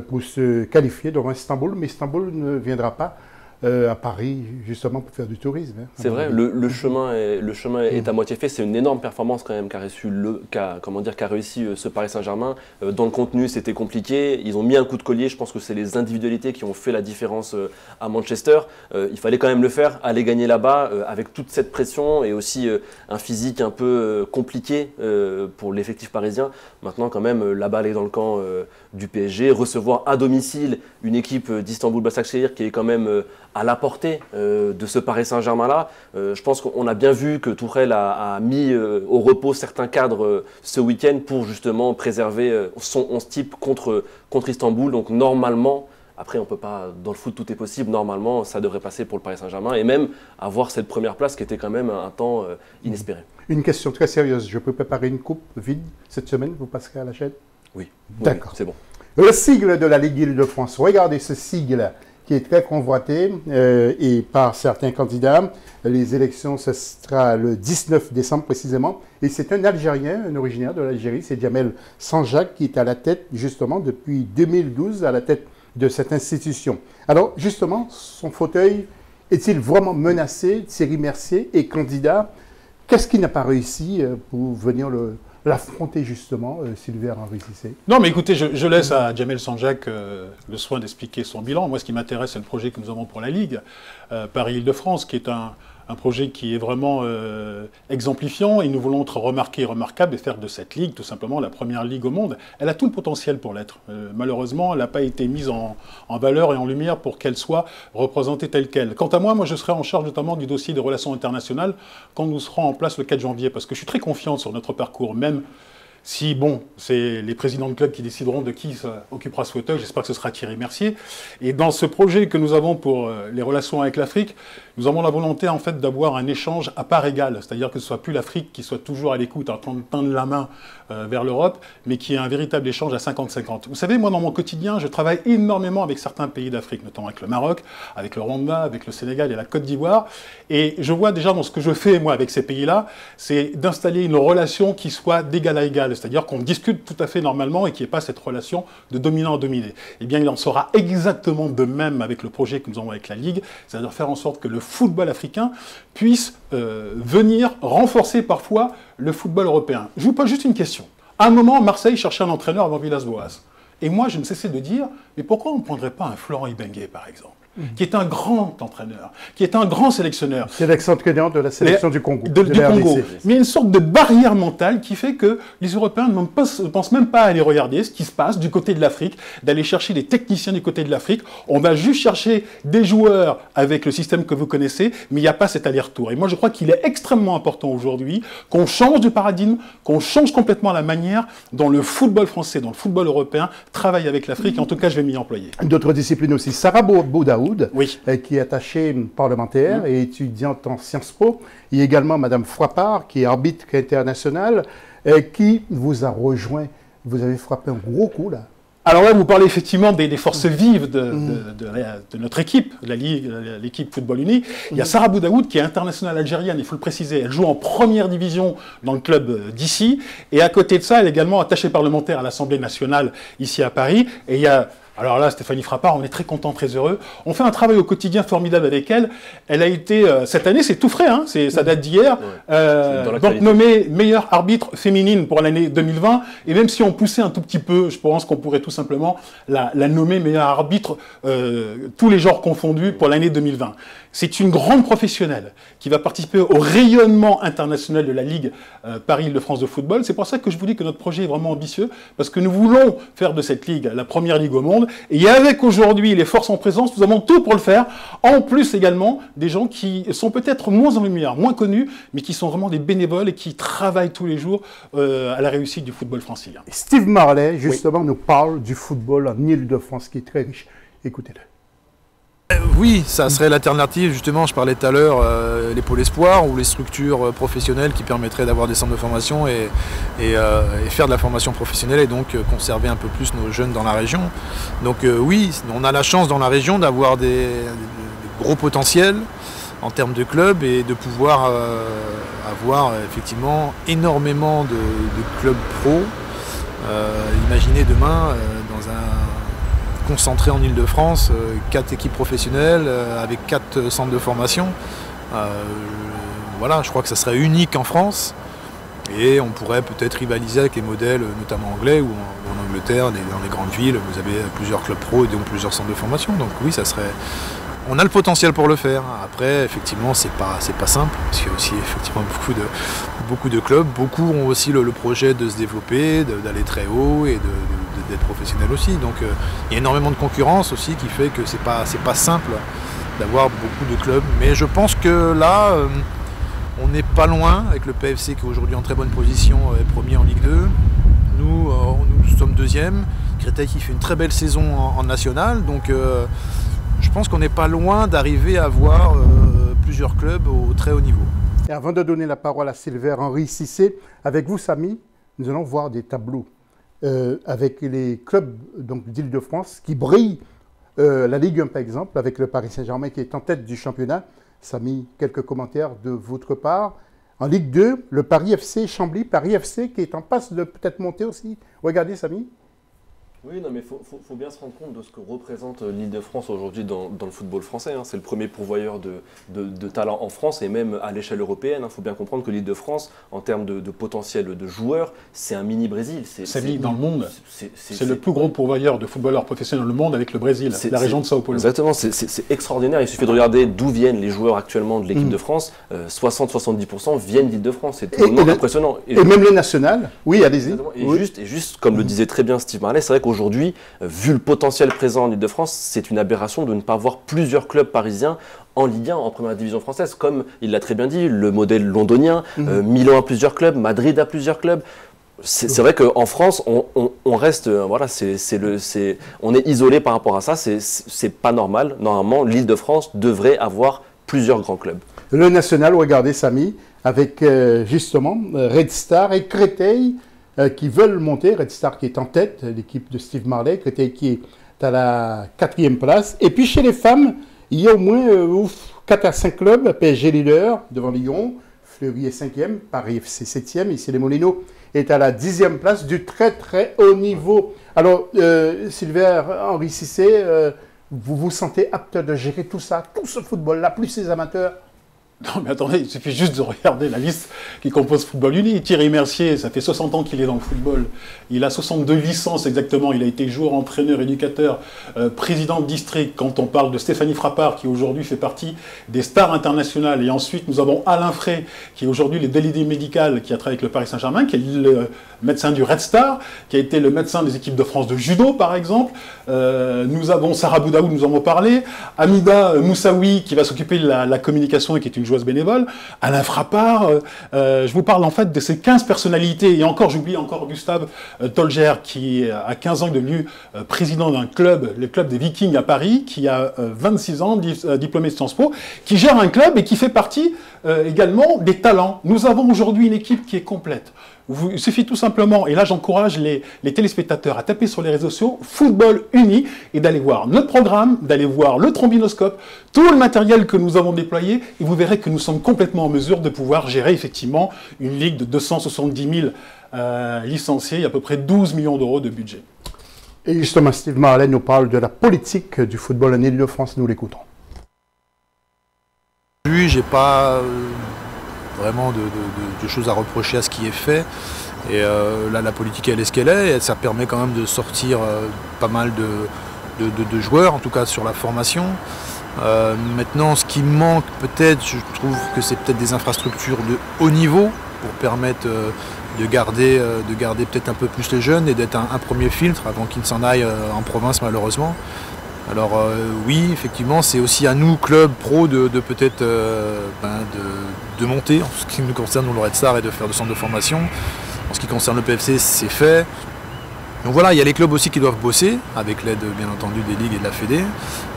pour se qualifier devant Istanbul, mais Istanbul ne viendra pas à Paris, justement pour faire du tourisme. Hein, c'est vrai, le chemin est à moitié fait. C'est une énorme performance quand même qu'a réussi ce Paris Saint-Germain. Dans le contenu, c'était compliqué. Ils ont mis un coup de collier. Je pense que c'est les individualités qui ont fait la différence à Manchester. Il fallait quand même le faire, aller gagner là-bas avec toute cette pression et aussi un physique un peu compliqué pour l'effectif parisien. Maintenant, quand même, la balle est dans le camp du PSG. Recevoir à domicile une équipe d'Istanbul Başakşehir qui est quand même à la portée de ce Paris Saint-Germain-là. Je pense qu'on a bien vu que Tourelle a mis au repos certains cadres ce week-end pour justement préserver son 11 type contre Istanbul. Donc normalement, après on peut pas, dans le foot tout est possible, normalement ça devrait passer pour le Paris Saint-Germain et même avoir cette première place qui était quand même un temps inespéré. Une question très sérieuse, je peux préparer une coupe vide cette semaine, vous passerez à la chaîne? Oui, d'accord, c'est bon. Le sigle de la Ligue Île-de-France, regardez ce sigle qui est très convoité et par certains candidats. Les élections, ce sera le 19 décembre précisément. Et c'est un Algérien, un originaire de l'Algérie, c'est Djamel Sanjak qui est à la tête justement depuis 2012, à la tête de cette institution. Alors justement, son fauteuil est-il vraiment menacé? Thierry Mercier est candidat. Qu'est-ce qui n'a pas réussi pour venir l'affronter justement, Sylvain Henri Cissé? Non, mais écoutez, je laisse à Djamel Sanjak le soin d'expliquer son bilan. Moi, ce qui m'intéresse, c'est le projet que nous avons pour la Ligue, Paris-Île-de-France, qui est un projet qui est vraiment exemplifiant, et nous voulons être remarqués et remarquables et faire de cette Ligue, tout simplement, la première Ligue au monde. Elle a tout le potentiel pour l'être. Malheureusement, elle n'a pas été mise en valeur et en lumière pour qu'elle soit représentée telle qu'elle. Quant à moi, je serai en charge notamment du dossier des relations internationales quand nous serons en place le 4 janvier, parce que je suis très confiant sur notre parcours, même si, bon, c'est les présidents de club qui décideront de qui occupera ce fauteuil, j'espère que ce sera Thierry Mercier. Et dans ce projet que nous avons pour les relations avec l'Afrique, nous avons la volonté en fait d'avoir un échange à part égale, c'est-à-dire que ce ne soit plus l'Afrique qui soit toujours à l'écoute, en train de tendre la main vers l'Europe, mais qui ait un véritable échange à 50-50. Vous savez, moi dans mon quotidien, je travaille énormément avec certains pays d'Afrique, notamment avec le Maroc, avec le Rwanda, avec le Sénégal et la Côte d'Ivoire, et je vois déjà dans ce que je fais moi avec ces pays-là, c'est d'installer une relation qui soit d'égal à égal, c'est-à-dire qu'on discute tout à fait normalement et qu'il n'y ait pas cette relation de dominant à dominé. Eh bien, il en sera exactement de même avec le projet que nous avons avec la Ligue, c'est-à-dire faire en sorte que le football africain puisse venir renforcer parfois le football européen. Je vous pose juste une question. À un moment, Marseille cherchait un entraîneur avant Villas-Boas. Et moi, je ne cessais de dire, mais pourquoi on ne prendrait pas un Florent Ibenge, par exemple, qui est un grand entraîneur, qui est un grand sélectionneur. C'est l'ex-entraîneur de la sélection du Congo. Du Congo. Mais il y a une sorte de barrière mentale qui fait que les Européens ne pensent même pas à aller regarder ce qui se passe du côté de l'Afrique, d'aller chercher des techniciens du côté de l'Afrique. On va juste chercher des joueurs avec le système que vous connaissez, mais il n'y a pas cet aller-retour. Et moi, je crois qu'il est extrêmement important aujourd'hui qu'on change de paradigme, qu'on change complètement la manière dont le football français, dont le football européen travaille avec l'Afrique. En tout cas, je vais m'y employer. D'autres disciplines aussi. Sarah Boudaoud, oui, qui est attachée parlementaire et étudiante en Sciences Po. Il y a également Madame Frappard, qui est arbitre international, qui vous a rejoint. Vous avez frappé un gros coup, là. Alors là, vous parlez effectivement des forces vives de notre équipe, l'équipe Football Uni. Il y a Sarah Boudaoud qui est internationale algérienne, il faut le préciser. Elle joue en première division dans le club d'ici. Et à côté de ça, elle est également attachée parlementaire à l'Assemblée nationale ici à Paris. Et il y a... Alors là, Stéphanie Frappard, on est très content, très heureux. On fait un travail au quotidien formidable avec elle. Elle a été, cette année, c'est tout frais, hein, ça date d'hier, donc nommée meilleure arbitre féminine pour l'année 2020. Et même si on poussait un tout petit peu, je pense qu'on pourrait tout simplement la nommer meilleure arbitre, tous les genres confondus, pour l'année 2020. C'est une grande professionnelle qui va participer au rayonnement international de la Ligue Paris-Île-de-France de football. C'est pour ça que je vous dis que notre projet est vraiment ambitieux, parce que nous voulons faire de cette Ligue la première Ligue au monde. monde. Et avec aujourd'hui les forces en présence, nous avons tout pour le faire. En plus également, des gens qui sont peut-être moins en lumière, moins connus, mais qui sont vraiment des bénévoles et qui travaillent tous les jours à la réussite du football francilien. Steve Marley, justement, nous parle du football en Île-de-France qui est très riche. Écoutez-le. Oui, ça serait l'alternative, justement, je parlais tout à l'heure, les pôles espoirs ou les structures professionnelles qui permettraient d'avoir des centres de formation et faire de la formation professionnelle et donc conserver un peu plus nos jeunes dans la région. Donc oui, on a la chance dans la région d'avoir des gros potentiels en termes de clubs et de pouvoir avoir effectivement énormément de clubs pro. Imaginez demain dans un concentré en Île-de-France, 4 équipes professionnelles avec 4 centres de formation. Voilà, je crois que ça serait unique en France et on pourrait peut-être rivaliser avec les modèles notamment anglais ou en Angleterre, dans les grandes villes, vous avez plusieurs clubs pro et donc plusieurs centres de formation. Donc oui, ça serait... On a le potentiel pour le faire. Après, effectivement, c'est pas simple, parce qu'il y a aussi effectivement beaucoup de clubs. Beaucoup ont aussi le projet de se développer, d'aller très haut et d'être professionnel aussi. Donc il y a énormément de concurrence aussi qui fait que c'est pas simple d'avoir beaucoup de clubs. Mais je pense que là, on n'est pas loin avec le PFC qui est aujourd'hui en très bonne position, est premier en Ligue 2. Nous sommes deuxième. Créteil qui fait une très belle saison en national. Donc je pense qu'on n'est pas loin d'arriver à avoir plusieurs clubs au très haut niveau. Et avant de donner la parole à Silver Henri Cissé, avec vous Samy, nous allons voir des tableaux avec les clubs d'Île-de-France qui brillent. La Ligue 1 par exemple, avec le Paris Saint-Germain qui est en tête du championnat. Samy, quelques commentaires de votre part. En Ligue 2, le Paris FC Chambly, Paris FC qui est en passe de peut-être monter aussi. Regardez Samy. Oui, non, mais faut bien se rendre compte de ce que représente l'Île-de-France aujourd'hui dans le football français. Hein. C'est le premier pourvoyeur de talent en France et même à l'échelle européenne. Il faut bien comprendre que l'Île-de-France, en termes de potentiel de joueurs, c'est un mini-Brésil. C'est dans le monde. C'est le plus gros pourvoyeur de footballeurs professionnels dans le monde avec le Brésil, la région de Sao Paulo. Exactement, c'est extraordinaire. Il suffit de regarder d'où viennent les joueurs actuellement de l'équipe de France. 60-70% viennent d'Île-de-France. C'est totalement impressionnant. Et même les nationales. Oui, allez-y. Et juste, comme le disait très bien Steve Marley, c'est vrai qu'aujourd'hui, vu le potentiel présent en Île-de-France, c'est une aberration de ne pas voir plusieurs clubs parisiens en Ligue 1, en première division française, comme il l'a très bien dit, le modèle londonien, Milan a plusieurs clubs, Madrid a plusieurs clubs. C'est vrai qu'en France, on reste, voilà, on est isolé par rapport à ça, c'est pas normal. Normalement, l'Île-de-France devrait avoir plusieurs grands clubs. Le national, regardez Samy, avec justement Red Star et Créteil, qui veulent monter. Red Star qui est en tête, l'équipe de Steve Marley, Créteil qui est à la 4e place. Et puis chez les femmes, il y a au moins 4 à 5 clubs. PSG leader devant Lyon, Fleury est 5e, Paris FC 7e, ici les Molinos est à la 10e place du très très haut niveau. Alors Silver Henri Cissé, vous vous sentez apte de gérer tout ça, tout ce football-là, plus ces amateurs? Non mais attendez, il suffit juste de regarder la liste qui compose Football Uni. Thierry Mercier, ça fait 60 ans qu'il est dans le football. Il a 62 licences exactement. Il a été joueur, entraîneur, éducateur, président de district. Quand on parle de Stéphanie Frappard, qui aujourd'hui fait partie des stars internationales. Et ensuite, nous avons Alain Frey, qui est aujourd'hui le délégué médical, qui a travaillé avec le Paris Saint-Germain, qui est le médecin du Red Star, qui a été le médecin des équipes de France de judo, par exemple. Nous avons Sarah Boudaoud, nous en avons parlé. Amida Moussaoui, qui va s'occuper de la communication et qui est une joueuse bénévole, Alain Frappard, je vous parle en fait de ces 15 personnalités, et encore, j'oublie encore Gustave Tolger, qui a 15 ans est devenu président d'un club, le club des Vikings à Paris, qui a 26 ans, diplômé de Sciences Po, qui gère un club et qui fait partie également des talents. Nous avons aujourd'hui une équipe qui est complète. Il suffit tout simplement, et là j'encourage les téléspectateurs à taper sur les réseaux sociaux Football Uni et d'aller voir notre programme, d'aller voir le trombinoscope, tout le matériel que nous avons déployé, et vous verrez que nous sommes complètement en mesure de pouvoir gérer effectivement une ligue de 270 000 licenciés et à peu près 12 millions d'euros de budget. Et justement, Steve Marley nous parle de la politique du football en Île-de-France, nous l'écoutons. Oui, j'ai pas vraiment de choses à reprocher à ce qui est fait. Et là, la politique, elle est ce qu'elle est. Et ça permet quand même de sortir pas mal de joueurs, en tout cas sur la formation. Maintenant, ce qui manque peut-être, je trouve que c'est peut-être des infrastructures de haut niveau pour permettre garder peut-être un peu plus les jeunes et d'être un premier filtre avant qu'ils ne s'en aillent en province malheureusement. Alors oui, effectivement, c'est aussi à nous, club, pro, de peut-être de monter en ce qui nous concerne, nous, le Red Star, et de faire de centres de formation. En ce qui concerne le PFC, c'est fait. Donc voilà, il y a les clubs aussi qui doivent bosser, avec l'aide bien entendu des ligues et de la Fédé.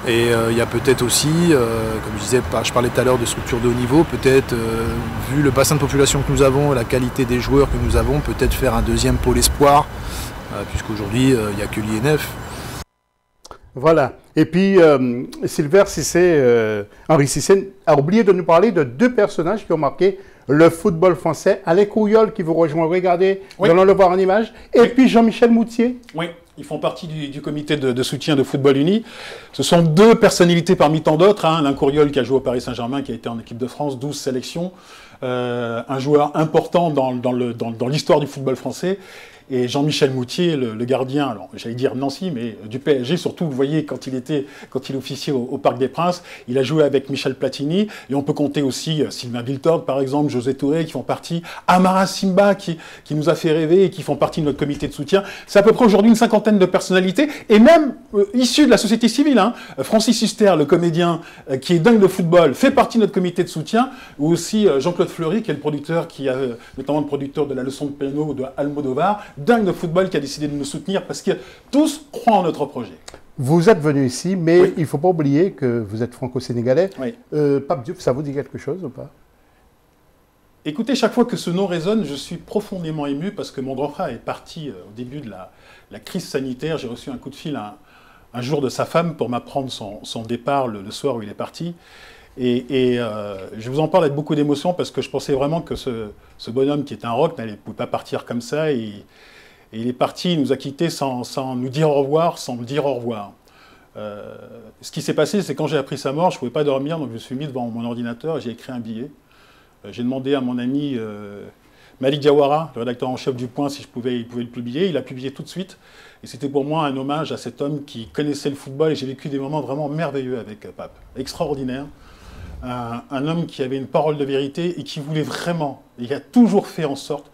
Et il y a peut-être aussi, comme je disais, je parlais tout à l'heure de structures de haut niveau, peut-être, vu le bassin de population que nous avons, la qualité des joueurs que nous avons, peut-être faire un deuxième pôle espoir, puisqu'aujourd'hui, il n'y a que l'INF. Voilà. Et puis, Sylvain Cissé, Henri Cissé a oublié de nous parler de deux personnages qui ont marqué le football français. Alain Couriol, qui vous rejoint, regardez, nous allons le voir en image. Et puis Jean-Michel Moutier. Oui, ils font partie du comité de soutien de Football Uni. Ce sont deux personnalités parmi tant d'autres. Alain Couriol, qui a joué au Paris Saint-Germain, qui a été en équipe de France, 12 sélections. Un joueur important dans l'histoire du football français. Et Jean-Michel Moutier, le gardien, alors j'allais dire Nancy, mais du PSG, surtout, vous voyez, quand il officiait au Parc des Princes, il a joué avec Michel Platini, et on peut compter aussi Sylvain Biltord, par exemple, José Touré, qui font partie, Amara Simba, qui nous a fait rêver et qui font partie de notre comité de soutien. C'est à peu près aujourd'hui une cinquantaine de personnalités, et même issus de la société civile. Francis Huster, le comédien qui est dingue de football, fait partie de notre comité de soutien, ou aussi Jean-Claude Fleury, qui est le producteur, notamment le producteur de La Leçon de piano de Almodovar, dingue de football, qui a décidé de nous soutenir parce que tous croient en notre projet. Vous êtes venu ici, mais oui. Il ne faut pas oublier que vous êtes franco-sénégalais. Oui. Pape Diouf, ça vous dit quelque chose ou pas? Écoutez, chaque fois que ce nom résonne, je suis profondément ému parce que mon grand frère est parti au début de la crise sanitaire. J'ai reçu un coup de fil un jour de sa femme pour m'apprendre son départ le soir où il est parti. Et je vous en parle avec beaucoup d'émotion parce que je pensais vraiment que ce bonhomme qui est un rock ne pouvait pas partir comme ça. Et il est parti, il nous a quittés sans nous dire au revoir, sans me dire au revoir. Ce qui s'est passé, c'est quand j'ai appris sa mort, je ne pouvais pas dormir, donc je me suis mis devant mon ordinateur et j'ai écrit un billet. J'ai demandé à mon ami Malik Diawara, le rédacteur en chef du Point, si il pouvait le publier. Il a publié tout de suite. Et c'était pour moi un hommage à cet homme qui connaissait le football et j'ai vécu des moments vraiment merveilleux avec Pape. Extraordinaire. Un homme qui avait une parole de vérité et qui voulait vraiment, et qui a toujours fait en sorte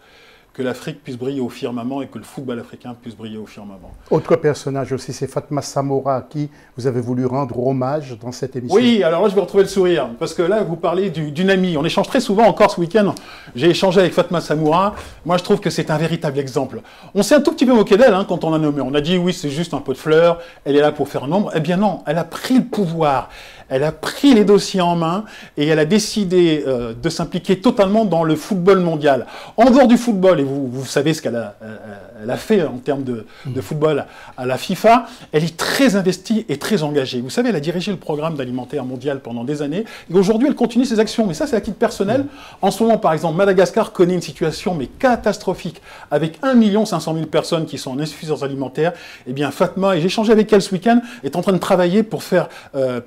que l'Afrique puisse briller au firmament et que le football africain puisse briller au firmament. Autre personnage aussi, c'est Fatma Samoura, à qui vous avez voulu rendre hommage dans cette émission. Oui, alors là, je vais retrouver le sourire, parce que là, vous parlez d'une amie. On échange très souvent, encore ce week-end, j'ai échangé avec Fatma Samoura. Moi, je trouve que c'est un véritable exemple. On s'est un tout petit peu moqué d'elle quand on l'a nommée. On a dit, oui, c'est juste un pot de fleurs, elle est là pour faire un nombre. Eh bien non, elle a pris le pouvoir. Elle a pris les dossiers en main et elle a décidé de s'impliquer totalement dans le football mondial. En dehors du football, et vous savez ce qu'elle a fait en termes de football à la FIFA, elle est très investie et très engagée. Vous savez, elle a dirigé le programme alimentaire mondial pendant des années et aujourd'hui, elle continue ses actions. Mais ça, c'est à titre personnel. En ce moment, par exemple, Madagascar connaît une situation mais catastrophique avec 1 500 000 personnes qui sont en insuffisance alimentaire. Eh bien, Fatma, et j'ai échangé avec elle ce week-end, est en train de travailler pour faire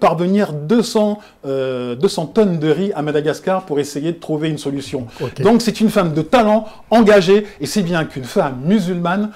parvenir 200 tonnes de riz à Madagascar pour essayer de trouver une solution. Okay. Donc c'est une femme de talent, engagée, et c'est bien qu'une femme musulmane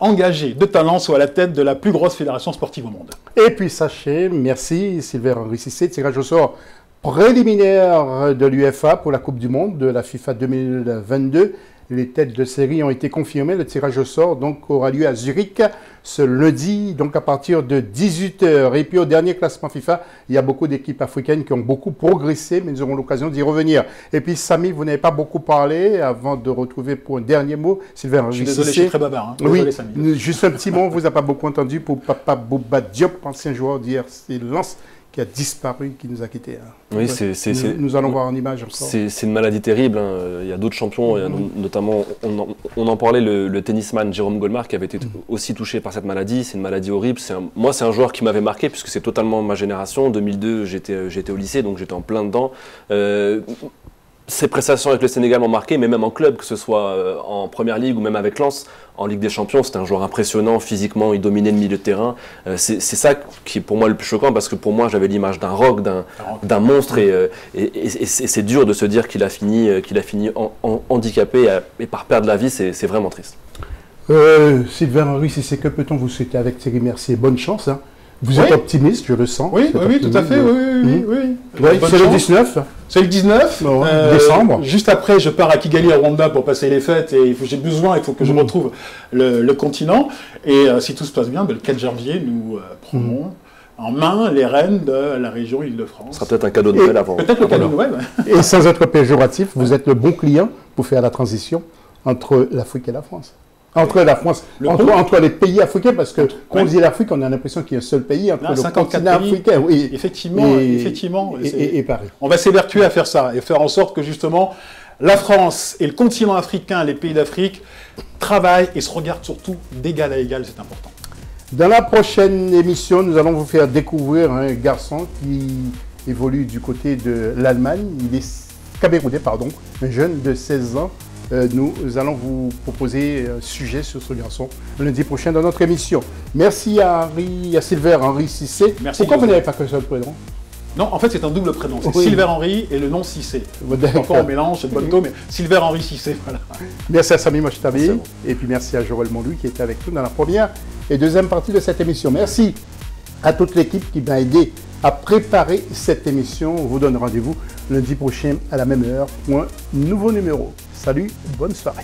engagée de talent soit à la tête de la plus grosse fédération sportive au monde. Et puis sachez, merci Sylvain Henri Cissé, tirage au sort préliminaire de l'UEFA pour la Coupe du Monde de la FIFA 2022. Les têtes de série ont été confirmées. Le tirage au sort donc aura lieu à Zurich ce lundi, donc à partir de 18h. Et puis au dernier classement FIFA, il y a beaucoup d'équipes africaines qui ont beaucoup progressé, mais nous aurons l'occasion d'y revenir. Et puis Samy, vous n'avez pas beaucoup parlé avant de retrouver pour un dernier mot Sylvain Henri Cissé. Je suis désolé, je suis très bavard. Oui, désolé, Samy. Juste un petit mot, on ne vous a pas beaucoup entendu pour Papa Bouba Diop, ancien joueur d'IRC Lens, qui a disparu, qui nous a quittés. Oui, nous allons voir en image encore. C'est une maladie terrible. Il y a d'autres champions, il y a notamment, on en parlait, le tennisman Jérôme Golmar qui avait été aussi touché par cette maladie. C'est une maladie horrible. Moi, c'est un joueur qui m'avait marqué puisque c'est totalement ma génération. En 2002, j'étais au lycée, donc j'étais en plein dedans. Ses prestations avec le Sénégal m'ont marqué, mais même en club, que ce soit en Première Ligue ou même avec Lens, en Ligue des Champions, c'était un joueur impressionnant, physiquement, il dominait le milieu de terrain. C'est ça qui est pour moi le plus choquant, parce que pour moi, j'avais l'image d'un rock, d'un monstre, et c'est dur de se dire qu'il a fini handicapé et par perdre la vie, c'est vraiment triste. Sylvain Henri Cissé, que peut-on vous souhaiter avec Thierry Mercier? Bonne chance. Vous êtes optimiste, je le sens. Oui, oui, tout à fait. Oui. C'est le 19. C'est le 19 décembre. Juste après, je pars à Kigali, à Rwanda, pour passer les fêtes. Et il faut que je retrouve le continent. Et si tout se passe bien, le 4 janvier, nous prenons en main les rênes de la région Île-de-France. Ce sera peut-être un cadeau de Noël avant. Peut-être le cadeau de Noël. Et sans être péjoratif, vous êtes le bon client pour faire la transition entre l'Afrique et la France. Entre la France, entre les pays africains, parce que quand on dit l'Afrique, on a l'impression qu'il y a un seul pays, entre le continent africain effectivement, et Paris. On va s'évertuer à faire ça, et faire en sorte que justement, la France et le continent africain, les pays d'Afrique, travaillent et se regardent surtout d'égal à égal, c'est important. Dans la prochaine émission, nous allons vous faire découvrir un garçon qui évolue du côté de l'Allemagne. Il est camerounais, un jeune de 16 ans. Nous allons vous proposer un sujet sur ce garçon lundi prochain dans notre émission. Merci à Silver Henry Cissé. Merci. Pourquoi vous n'avez pas que seul prénom? Non, en fait, c'est un double prénom. C'est Silver Henry et le nom Cissé. Encore on mélange, c'est bonne taux, mais Silver Henry Cissé, voilà. Merci à Sami Mochtabi. Et puis merci à Joël Monlouis qui était avec nous dans la première et deuxième partie de cette émission. Merci à toute l'équipe qui m'a aidé à préparer cette émission. On vous donne rendez-vous lundi prochain à la même heure pour un nouveau numéro. Salut, bonne soirée.